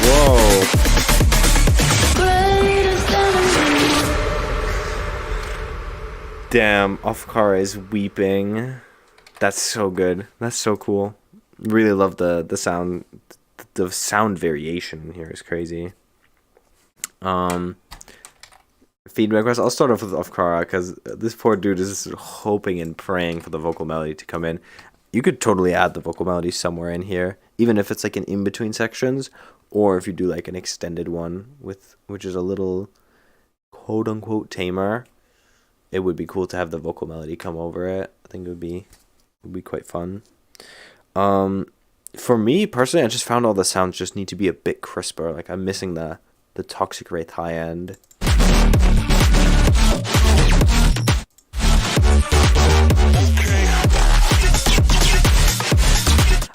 Whoa. Greatest enemy. Damn, Afkara is weeping. That's so good. That's so cool. Really love the sound. The sound variation here is crazy. Feedback request. I'll start off with Afkara because this poor dude is hoping and praying for the vocal melody to come in. You could totally add the vocal melody somewhere in here, even if it's like an in-between sections, or if you do like an extended one which is a little quote-unquote tamer. It would be cool to have the vocal melody come over it. I think it would be quite fun. For me personally, I just found all the sounds just need to be a bit crisper. Like I'm missing the Toxic Wraith high end.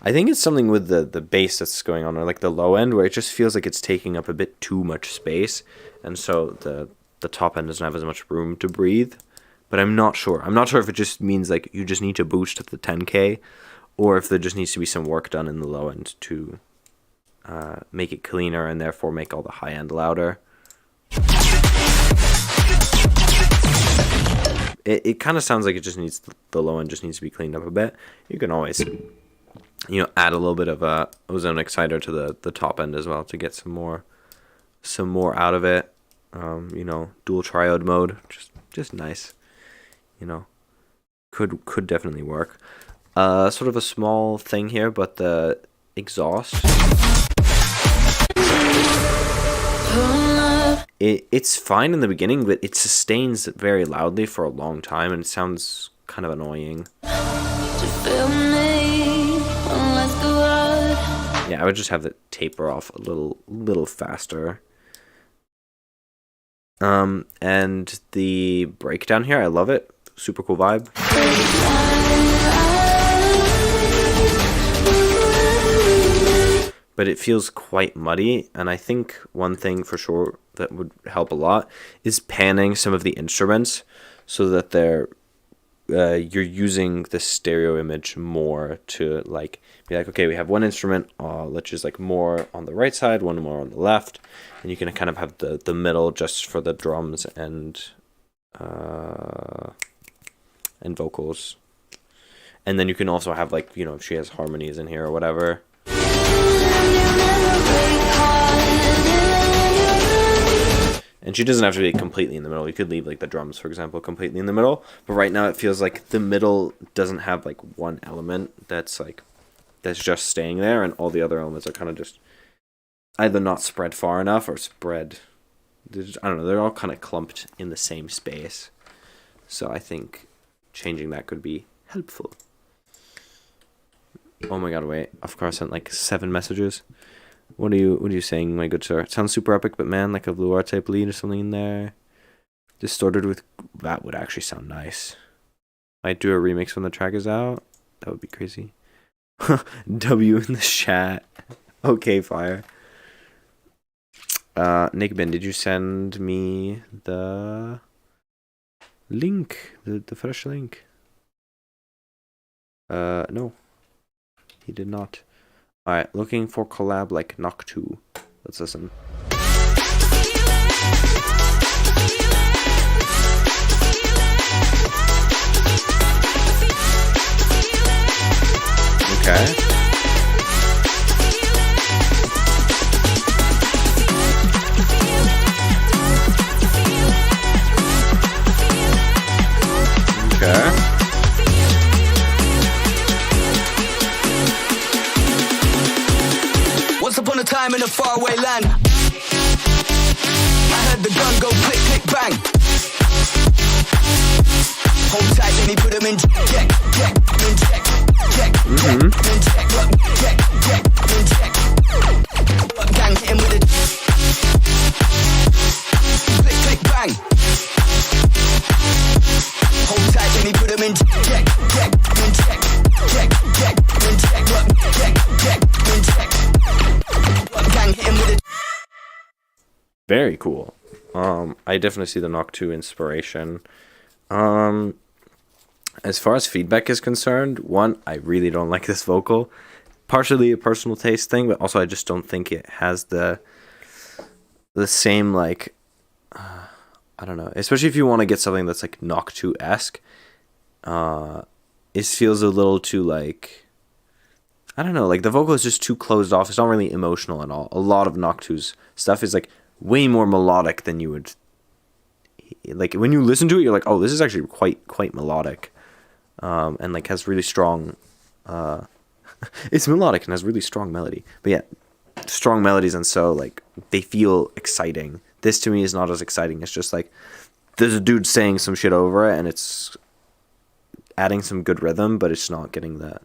I think it's something with the bass that's going on, or like the low end, where it just feels like it's taking up a bit too much space, and so the top end doesn't have as much room to breathe. But I'm not sure. I'm not sure if it just means like you just need to boost to the 10K, or if there just needs to be some work done in the low end to make it cleaner and therefore make all the high end louder. It kind of sounds like it just needs the low end just needs to be cleaned up a bit. You can always add a little bit of a ozone exciter to the top end as well to get some more out of it. Dual triode mode, just nice. Could definitely work. Sort of a small thing here, but the exhaust. It's fine in the beginning, but it sustains very loudly for a long time, and it sounds kind of annoying. Yeah, I would just have it taper off a little faster. And the breakdown here, I love it. Super cool vibe. But it feels quite muddy, and I think one thing for sure that would help a lot is panning some of the instruments so that you're using the stereo image more to like be like, okay, we have one instrument, let's just like more on the right side, one more on the left, and you can kind of have the middle just for the drums and vocals. And then you can also have like, if she has harmonies in here or whatever. And she doesn't have to be completely in the middle. You could leave like the drums, for example, completely in the middle. But right now it feels like the middle doesn't have like one element that's just staying there, and all the other elements are kind of just either not spread far enough or spread. I don't know. They're all kind of clumped in the same space. So I think changing that could be helpful. Oh my god, wait. Of course, I sent like 7 messages. What are you saying, my good sir? It sounds super epic, but man, like a Blue Art type lead or something in there. Distorted with... That would actually sound nice. Might do a remix when the track is out. That would be crazy. W in the chat. Okay, fire. Nickbin, did you send me the link? The fresh link? No. He did not. Alright, looking for collab like Noctu. Let's listen. Okay. Okay. Once upon a time in a faraway land, I heard the gun go click, click, bang. Hold tight, then he put him in check, check, in check, check, in check, check, check, in check. Gang hit him with a click, click, bang. Hold tight, then he put him in check, check, in check, check, check, in check, check, check, in check. Gang hit him with a. Very cool. I definitely see the Noctu inspiration. As far as feedback is concerned, one, I really don't like this vocal. Partially a personal taste thing, but also I just don't think it has the same, like, I don't know. Especially if you want to get something that's like Noctu-esque. It feels a little too, like, I don't know, like the vocal is just too closed off. It's not really emotional at all. A lot of Noctu's stuff is like way more melodic than you would, like when you listen to it, you're like, oh, this is actually quite melodic, and like has really strong, it's melodic and has really strong melody. But yeah, strong melodies, and so like they feel exciting. This to me is not as exciting. It's just like there's a dude saying some shit over it, and it's adding some good rhythm, but it's not getting the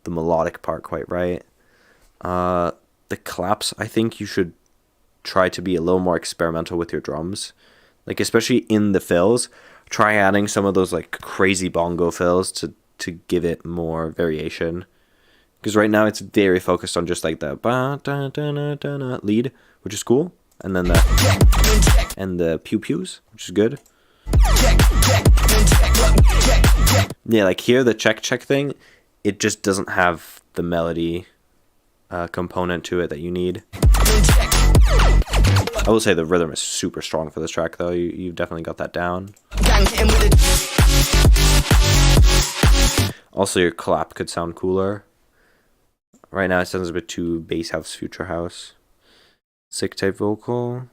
melodic part quite right. The claps, I think you should try to be a little more experimental with your drums. Like, especially in the fills, try adding some of those, like, crazy bongo fills to give it more variation. Because right now it's very focused on just, like, the ba-da-da-da-da-da lead, which is cool. And then the pew-pews, which is good. Yeah, like here, the check thing, it just doesn't have the melody component to it that you need. I will say the rhythm is super strong for this track, though. You've definitely got that down. Also, your clap could sound cooler. Right now, it sounds a bit too bass house, future house. Sick type vocal.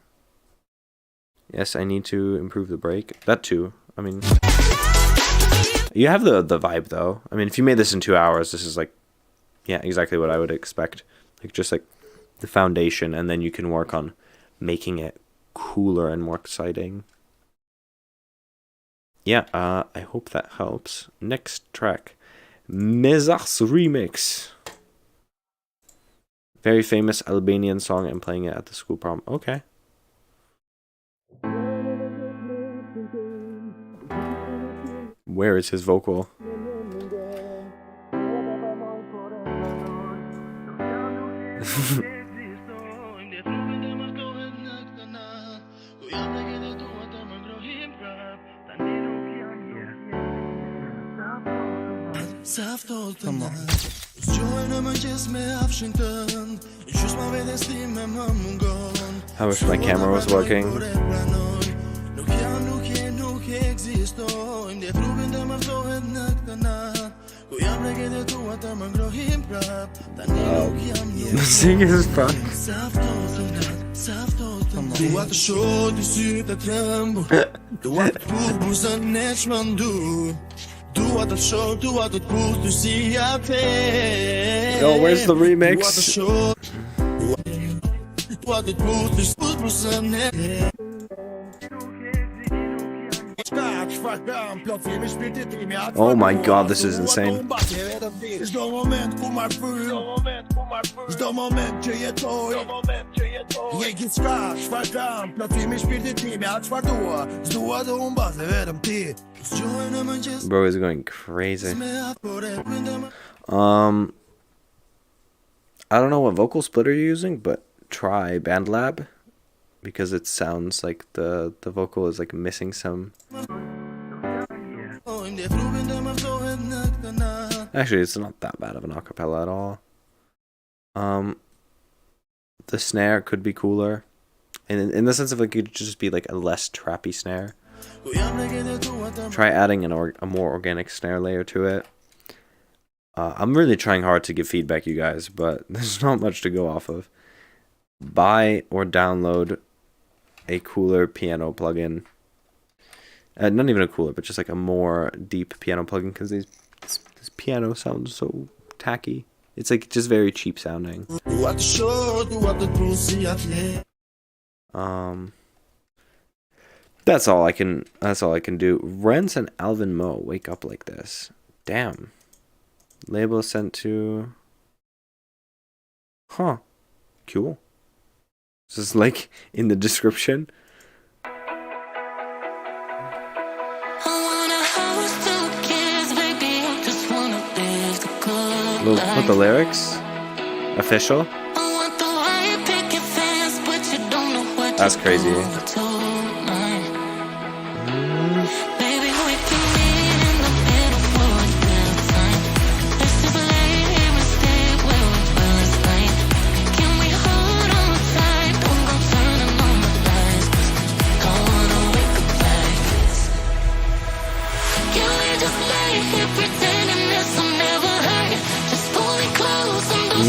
Yes, I need to improve the break. That too. I mean, you have the vibe, though. I mean, if you made this in 2 hours, this is like, yeah, exactly what I would expect. Like, just like the foundation, and then you can work on making it cooler and more exciting. Yeah, I hope that helps. Next track, Mezas Remix. Very famous Albanian song. I'm playing it at the school prom. Okay. Where is his vocal? Come on. I wish my camera was working. The singer is fun. Yo, where's the remix? Oh my god, this is insane. Bro is going crazy. I don't know what vocal splitter you're using, but try BandLab, because it sounds like the vocal is like missing some. Actually, it's not that bad of an acapella at all. The snare could be cooler, and in the sense of like it could just be like a less trappy snare. Try adding a more organic snare layer to it. I'm really trying hard to give feedback, you guys, but there's not much to go off of. Buy or download a cooler piano plugin. Not even a cooler, but just like a more deep piano plugin, because this piano sounds so tacky. It's like just very cheap sounding. That's all I can do. Renz and Alvin Moe, Wake Up Like This. Damn. Label sent to... Huh. Cool. This is like in the description. With the lyrics? Official? That's crazy.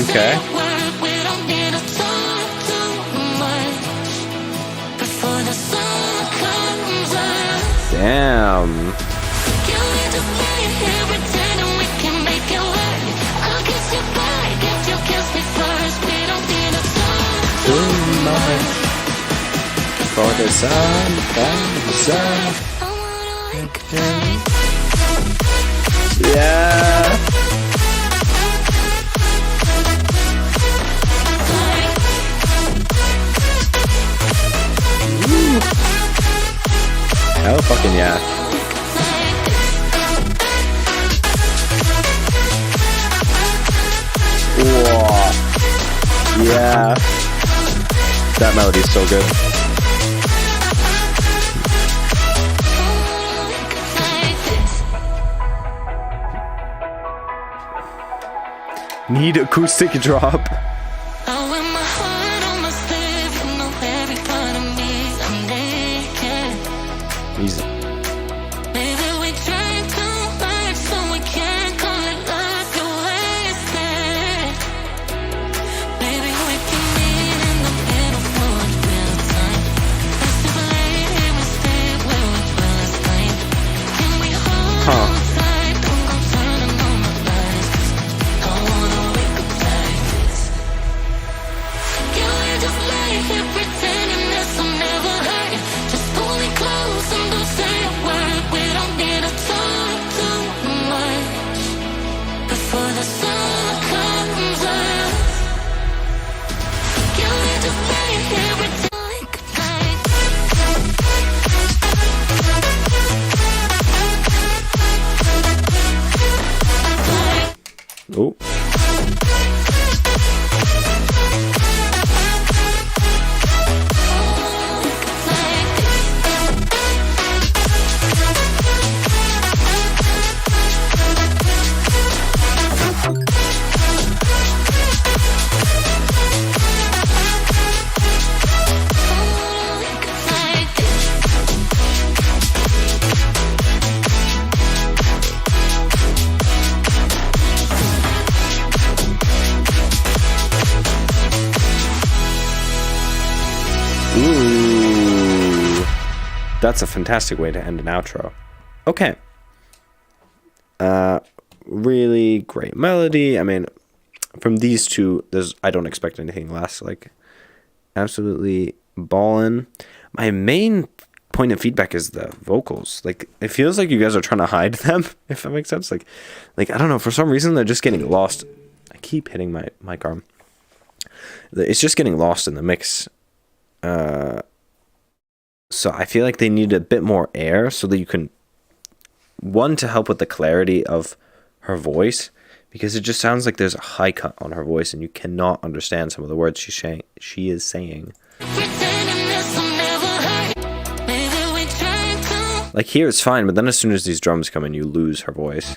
Okay. Damn. For the sun comes up. Yeah. Hell fucking yeah. Whoa. Yeah. That melody is so good. Need acoustic drop. Easy. Oh. Ooh, that's a fantastic way to end an outro. Okay. Really great melody. I mean, from these two, I don't expect anything less. Like, absolutely ballin'. My main point of feedback is the vocals. Like, it feels like you guys are trying to hide them, if that makes sense. Like I don't know, for some reason they're just getting lost. I keep hitting my mic arm. It's just getting lost in the mix. So I feel like they need a bit more air so that you can, one, to help with the clarity of her voice, because it just sounds like there's a high cut on her voice and you cannot understand some of the words she is saying. Like, here it's fine, but then as soon as these drums come in, you lose her voice.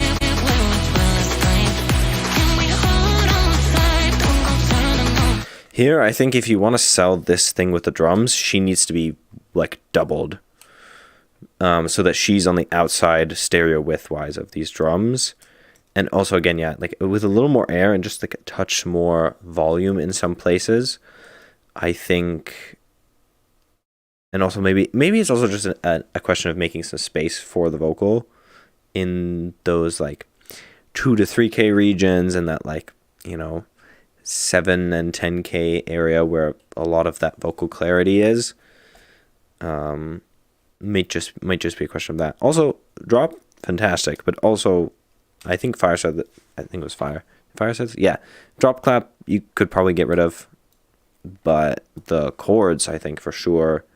Here, I think if you want to sell this thing with the drums, she needs to be, like, doubled. So that she's on the outside stereo width-wise of these drums. And also, again, yeah, like, with a little more air and just, like, a touch more volume in some places, I think... And also maybe it's also just a question of making some space for the vocal in those, like, 2 to 3K regions and that, like, you know, 7 and 10K area where a lot of that vocal clarity is. Might just be a question of that. Also, drop, fantastic, but also I think Fire said that, I think it was Fire says, yeah, drop clap you could probably get rid of, but the chords I think for sure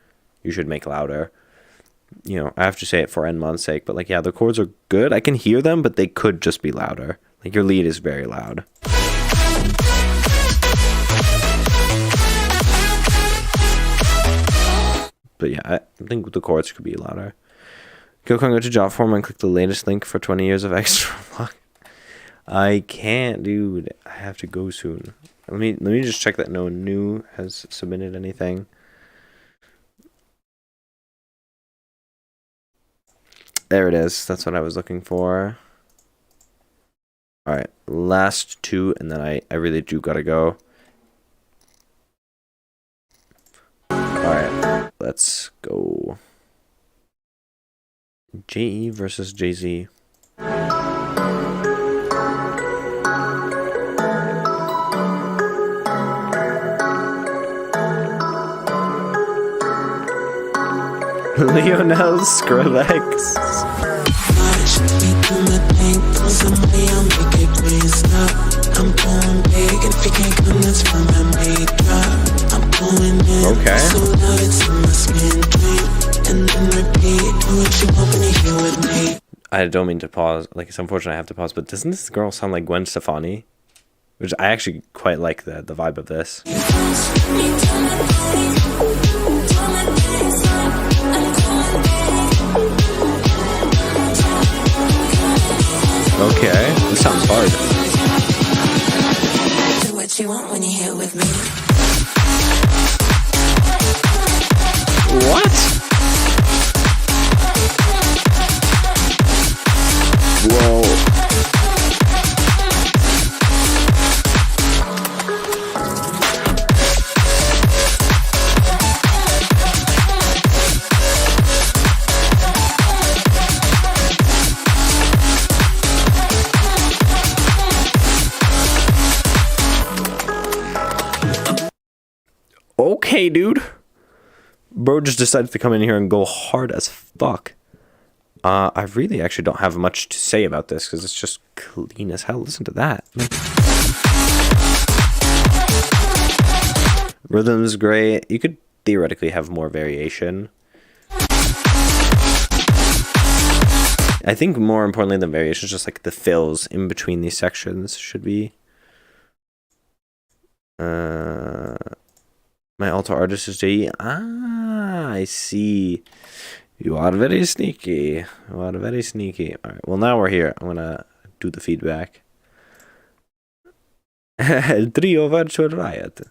you should make louder. You know, I have to say it for Enmon's sake, but like, yeah, the chords are good. I can hear them, but they could just be louder. Like, your lead is very loud. But yeah, I think the chords could be louder. Go to Jotform and click the latest link for 20 years of extra luck. I can't, dude. I have to go soon. Let me just check that no one new has submitted anything. There it is. That's what I was looking for. Alright, last 2, and then I really do gotta go. Alright, let's go. JE versus Jay-Z. Lionel Skrillex. Okay. I don't mean to pause. Like, it's unfortunate I have to pause, but doesn't this girl sound like Gwen Stefani? Which I actually quite like the vibe of this. Okay, this sounds hard. Do what you want when you're here with me. What? Whoa. Okay, dude. Bro just decided to come in here and go hard as fuck. I really actually don't have much to say about this because it's just clean as hell. Listen to that. Rhythm's great. You could theoretically have more variation. I think more importantly than variation is just like the fills in between these sections should be. My alto artist is JE. Ah, I see. You are very sneaky. You are very sneaky. All right. Well, now we're here. I'm gonna do the feedback. Trio Virtual Riot.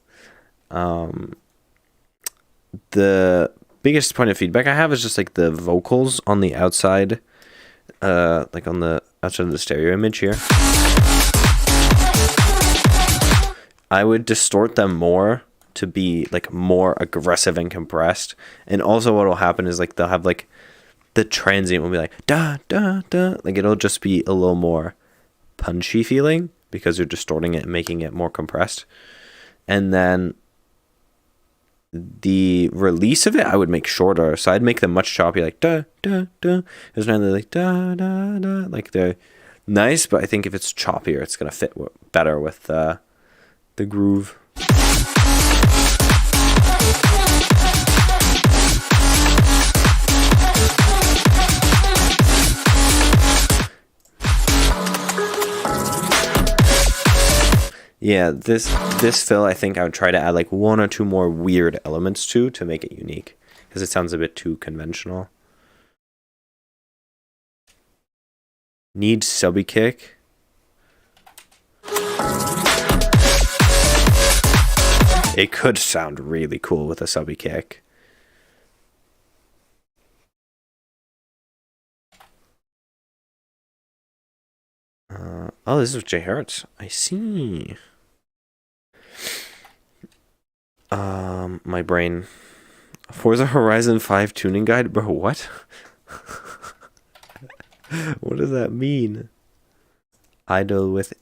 The biggest point of feedback I have is just like the vocals on the outside, like on the outside of the stereo image here. I would distort them more to be like more aggressive and compressed. And also what will happen is like they'll have like the transient will be like da da da, like it'll just be a little more punchy feeling because you're distorting it and making it more compressed. And then the release of it, I would make shorter. So I'd make them much choppy, like da da da. It's not like da da da. Like they're nice, but I think if it's choppier, it's gonna fit better with the groove. Yeah, this fill, I think I would try to add like 1 or 2 more weird elements to make it unique, because it sounds a bit too conventional. Need subby kick. It could sound really cool with a subby kick. Oh, this is J Hertz. I see. My brain. Forza Horizon 5 tuning guide? Bro, what? What does that mean? Idle with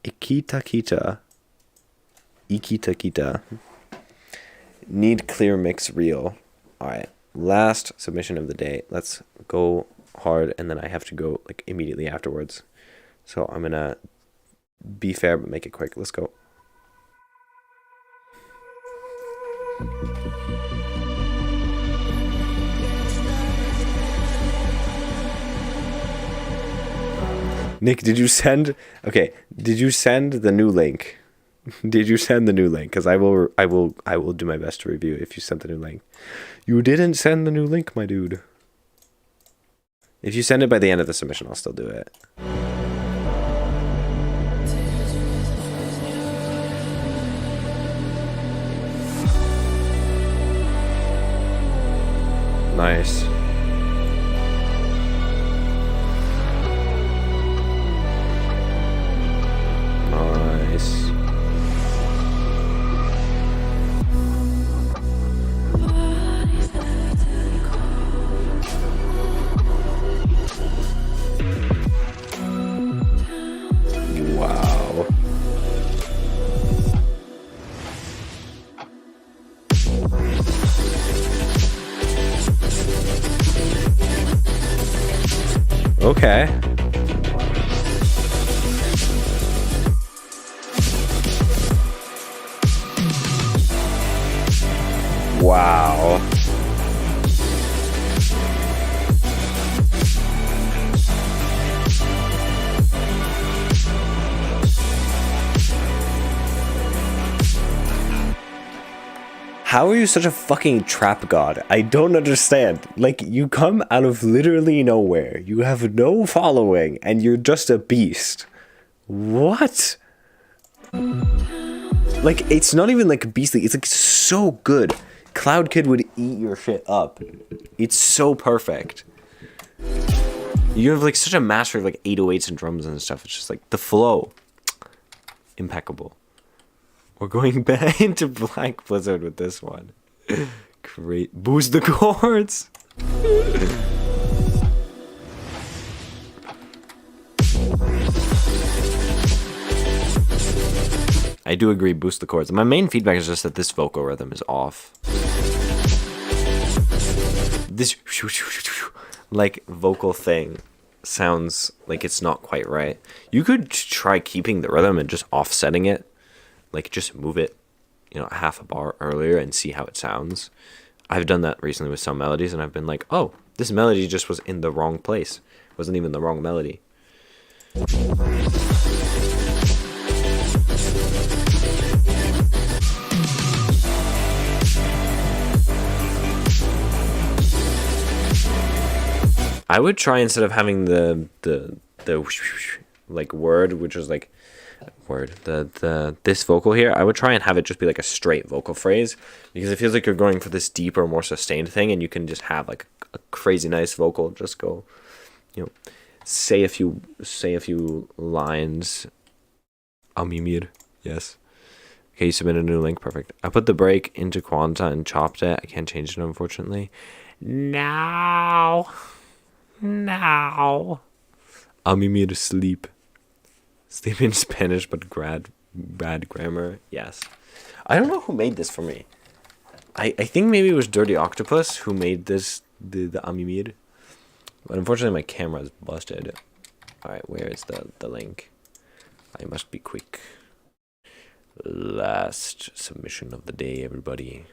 Ikitakita. Ikitakita. Need clear mix reel. Alright. Last submission of the day. Let's go hard, and then I have to go like immediately afterwards. So I'm gonna be fair but make it quick. Let's go. Nick, did you send? Okay, did you send the new link? Did you send the new link? Because I will do my best to review if you sent the new link. You didn't send the new link, my dude. If you send it by the end of the submission, I'll still do it. Nice. Nice. Wow. Okay. Wow. How are you such a fucking trap god? I don't understand. Like, you come out of literally nowhere. You have no following, and you're just a beast. What? Like, it's not even like beastly. It's like so good. Cloud Kid would eat your shit up. It's so perfect. You have like such a mastery of like 808s and drums and stuff. It's just like the flow. Impeccable. We're going back into Black Blizzard with this one. Great. Boost the chords. I do agree, boost the chords. My main feedback is just that this vocal rhythm is off. This like vocal thing sounds like it's not quite right. You could try keeping the rhythm and just offsetting it. Like, just move it, you know, half a bar earlier and see how it sounds. I've done that recently with some melodies, and I've been like, oh, this melody just was in the wrong place. It wasn't even the wrong melody. I would try, instead of having the like word, which is like this vocal here, I would try and have it just be like a straight vocal phrase, because it feels like you're going for this deeper, more sustained thing, and you can just have like a crazy nice vocal just go, you know, say a few lines. Mimir, yes. Okay, you submitted a new link, perfect. I put the break into Quanta and chopped it. I can't change it, unfortunately. Now. Mimir, sleep. Sleep in Spanish, but bad grammar. Yes. I don't know who made this for me. I think maybe it was Dirty Octopus who made this the Amimir. But unfortunately my camera is busted. Alright, where is the link? I must be quick. Last submission of the day, everybody.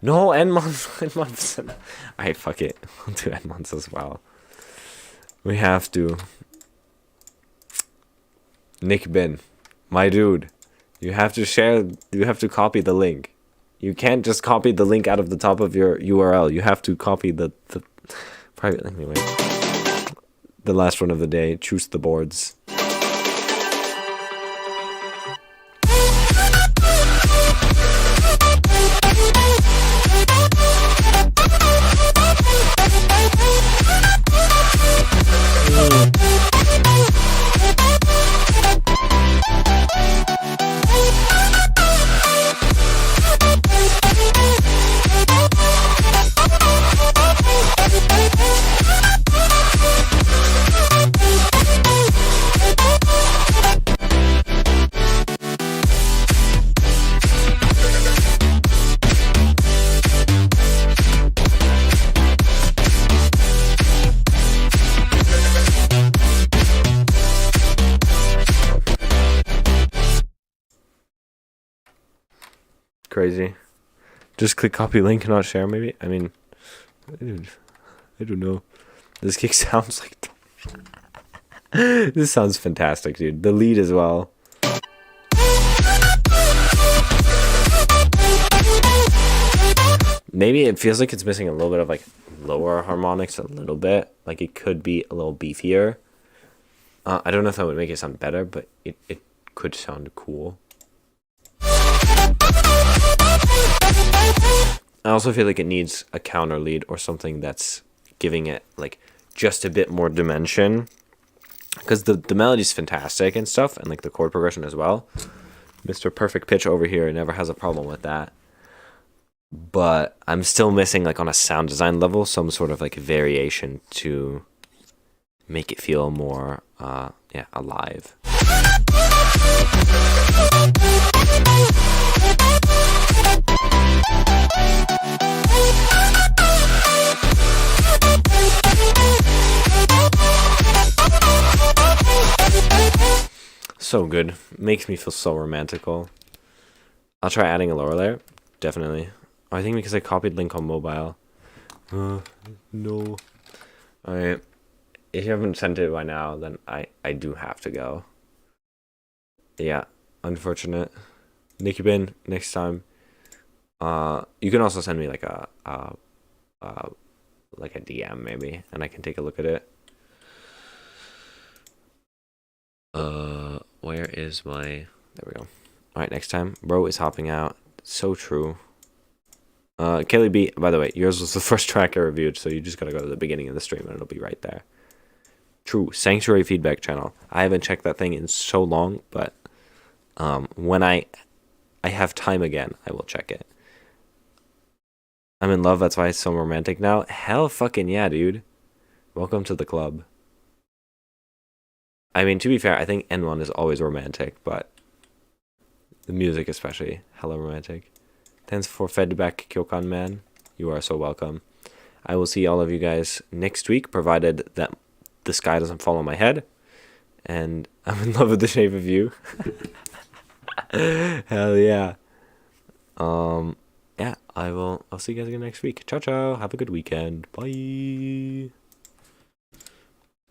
No, Edmondson. Alright, fuck it. We'll do Edmonds as well. We have to. Nick Bin, my dude. You have to share, you have to copy the link. You can't just copy the link out of the top of your URL. You have to copy the private link. Anyway, the last one of the day. Choose the boards. Crazy. Just click copy link and not share, maybe? I mean, I don't know. This kick sounds like... This sounds fantastic, dude. The lead as well. Maybe it feels like it's missing a little bit of, like, lower harmonics a little bit. Like, it could be a little beefier. I don't know if that would make it sound better, but it could sound cool. I also feel like it needs a counter lead or something that's giving it like just a bit more dimension, because the melody's fantastic and stuff, and like the chord progression as well. Mr. Perfect Pitch over here never has a problem with that, but I'm still missing, like, on a sound design level, some sort of like variation to make it feel more alive. So good. Makes me feel so romantical. I'll try adding a lower layer. Definitely. I think because I copied link on mobile. No. Alright. If you haven't sent it by now, then I do have to go. Yeah. Unfortunate. Nicky Bin, next time. You can also send me like a DM maybe, and I can take a look at it. Where is my... There we go. Alright, next time. Bro is hopping out. So true. Kelly B, by the way, yours was the first track I reviewed, so you just gotta go to the beginning of the stream and it'll be right there. True. Sanctuary feedback channel. I haven't checked that thing in so long, but when I have time again, I will check it. I'm in love, that's why it's so romantic now. Hell fucking yeah, dude. Welcome to the club. I mean, to be fair, I think N1 is always romantic, but the music especially, hella romantic. Thanks for feedback, Kyokan man. You are so welcome. I will see all of you guys next week, provided that the sky doesn't fall on my head. And I'm in love with the shape of you. Hell yeah. Yeah, I'll see you guys again next week. Ciao, ciao. Have a good weekend. Bye.